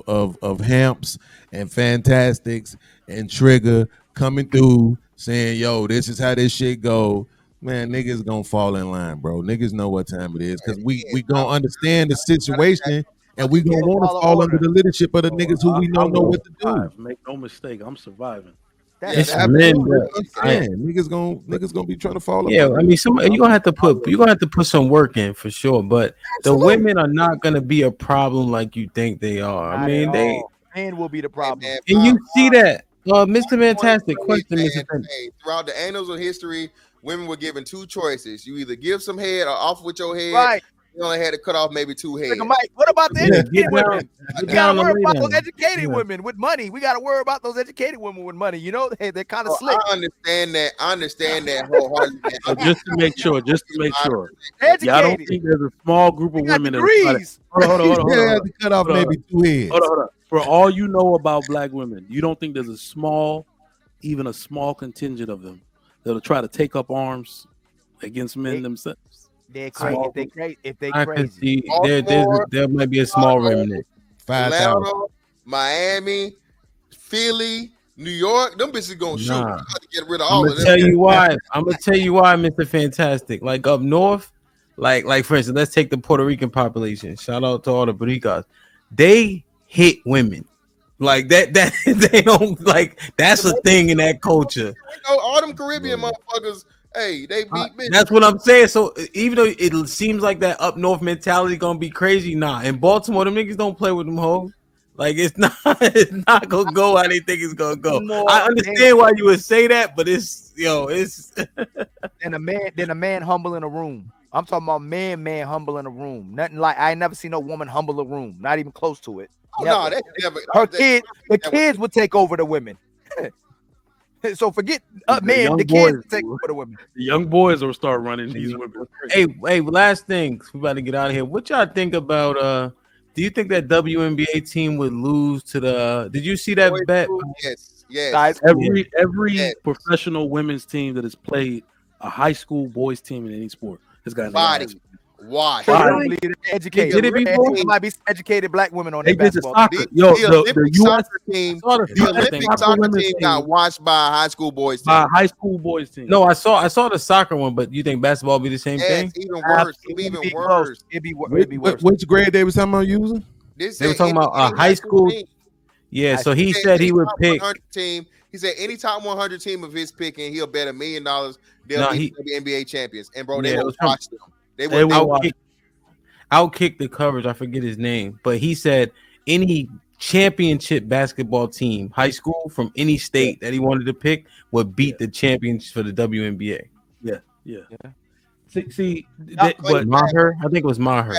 of hamps and fantastics and Trigga coming through saying, yo, this is how this shit go, man, niggas gonna fall in line, bro. Niggas know what time it is because we gonna understand the situation and we gonna want to fall under the leadership of the niggas who we don't know what to do.
Make no mistake, I'm surviving.
It's men.
Niggas gonna be trying to fall.
Yeah, I mean, you're gonna have to put some work in for sure. But the women are not gonna be a problem like you think they are. I mean,
men will be the problem.
And you see that, Mr. Fantastic question, Mr.
Hey, throughout the annals of history, women were given two choices: you either give some head or off with your head.
Right.
You only had to cut off maybe 2 heads.
Mike, what about the educated women? We gotta worry about those educated
Yeah.
women with money. We gotta worry about those educated women with money. You know, they're kind of slick.
I understand that wholeheartedly.
So just to make sure,
Educated.
yeah, I don't think there's a small group of women that
degrees.
Hold on.
Have to cut off maybe 2 heads.
Hold on. For all you know about black women, you don't think there's even a small contingent of them that'll try to take up arms against men themselves?
They're crazy. If they
I
crazy.
could see there might be a small remnant.
5,000.
Atlanta, Miami, Philly, New York, them bitches gonna shoot. You got to get rid of all
I'm
of
gonna
them.
tell you why. I'm gonna tell you why, Mr. Fantastic. Like up north, like for instance, let's take the Puerto Rican population. Shout out to all the Boricas. They hit women. Like that they don't like. That's a thing in that culture.
All them Caribbean motherfuckers. Hey, they beat bitches.
That's what I'm saying. So even though it seems like that up north mentality gonna be crazy, nah. In Baltimore, them niggas don't play with them hoes. Like it's not gonna go how they think it's gonna go. I understand why you would say that, but it's
Then a man humble in a room. I'm talking about man humble in a room. Nothing like I ain't never seen no woman humble a room. Not even close to it.
No, they never.
The kids would take over the women. So forget the kids would take over the women.
The young boys will start running these women.
Hey, last thing, we about to get out of here. What y'all think about do you think that WNBA team would lose to the did you see that bet?
Yes.
Guys,
Every professional women's team that has played a high school boys team in any sport has got
body. Why?
Educated.
Did it before?
There might be educated black women on
They
their
did the
basketball.
soccer. Yo,
The Olympic soccer team. The Olympic soccer team got watched by a high school boys team.
By a high school boys team.
No, I saw the soccer one, but you think basketball be the same thing?
Even worse. Even worse.
It'd be worse.
Which grade they was talking about using?
They were talking about a high school. Yeah, so he said he would pick.
Team. He said any top 100 team of his picking, he'll bet $1 million they'll be NBA champions. And bro, they will watch them. They will
outkick the coverage. I forget his name, but he said any championship basketball team, high school from any state that he wanted to pick, would beat the champions for the WNBA.
Yeah. See,
but Maher, I think it was Maher.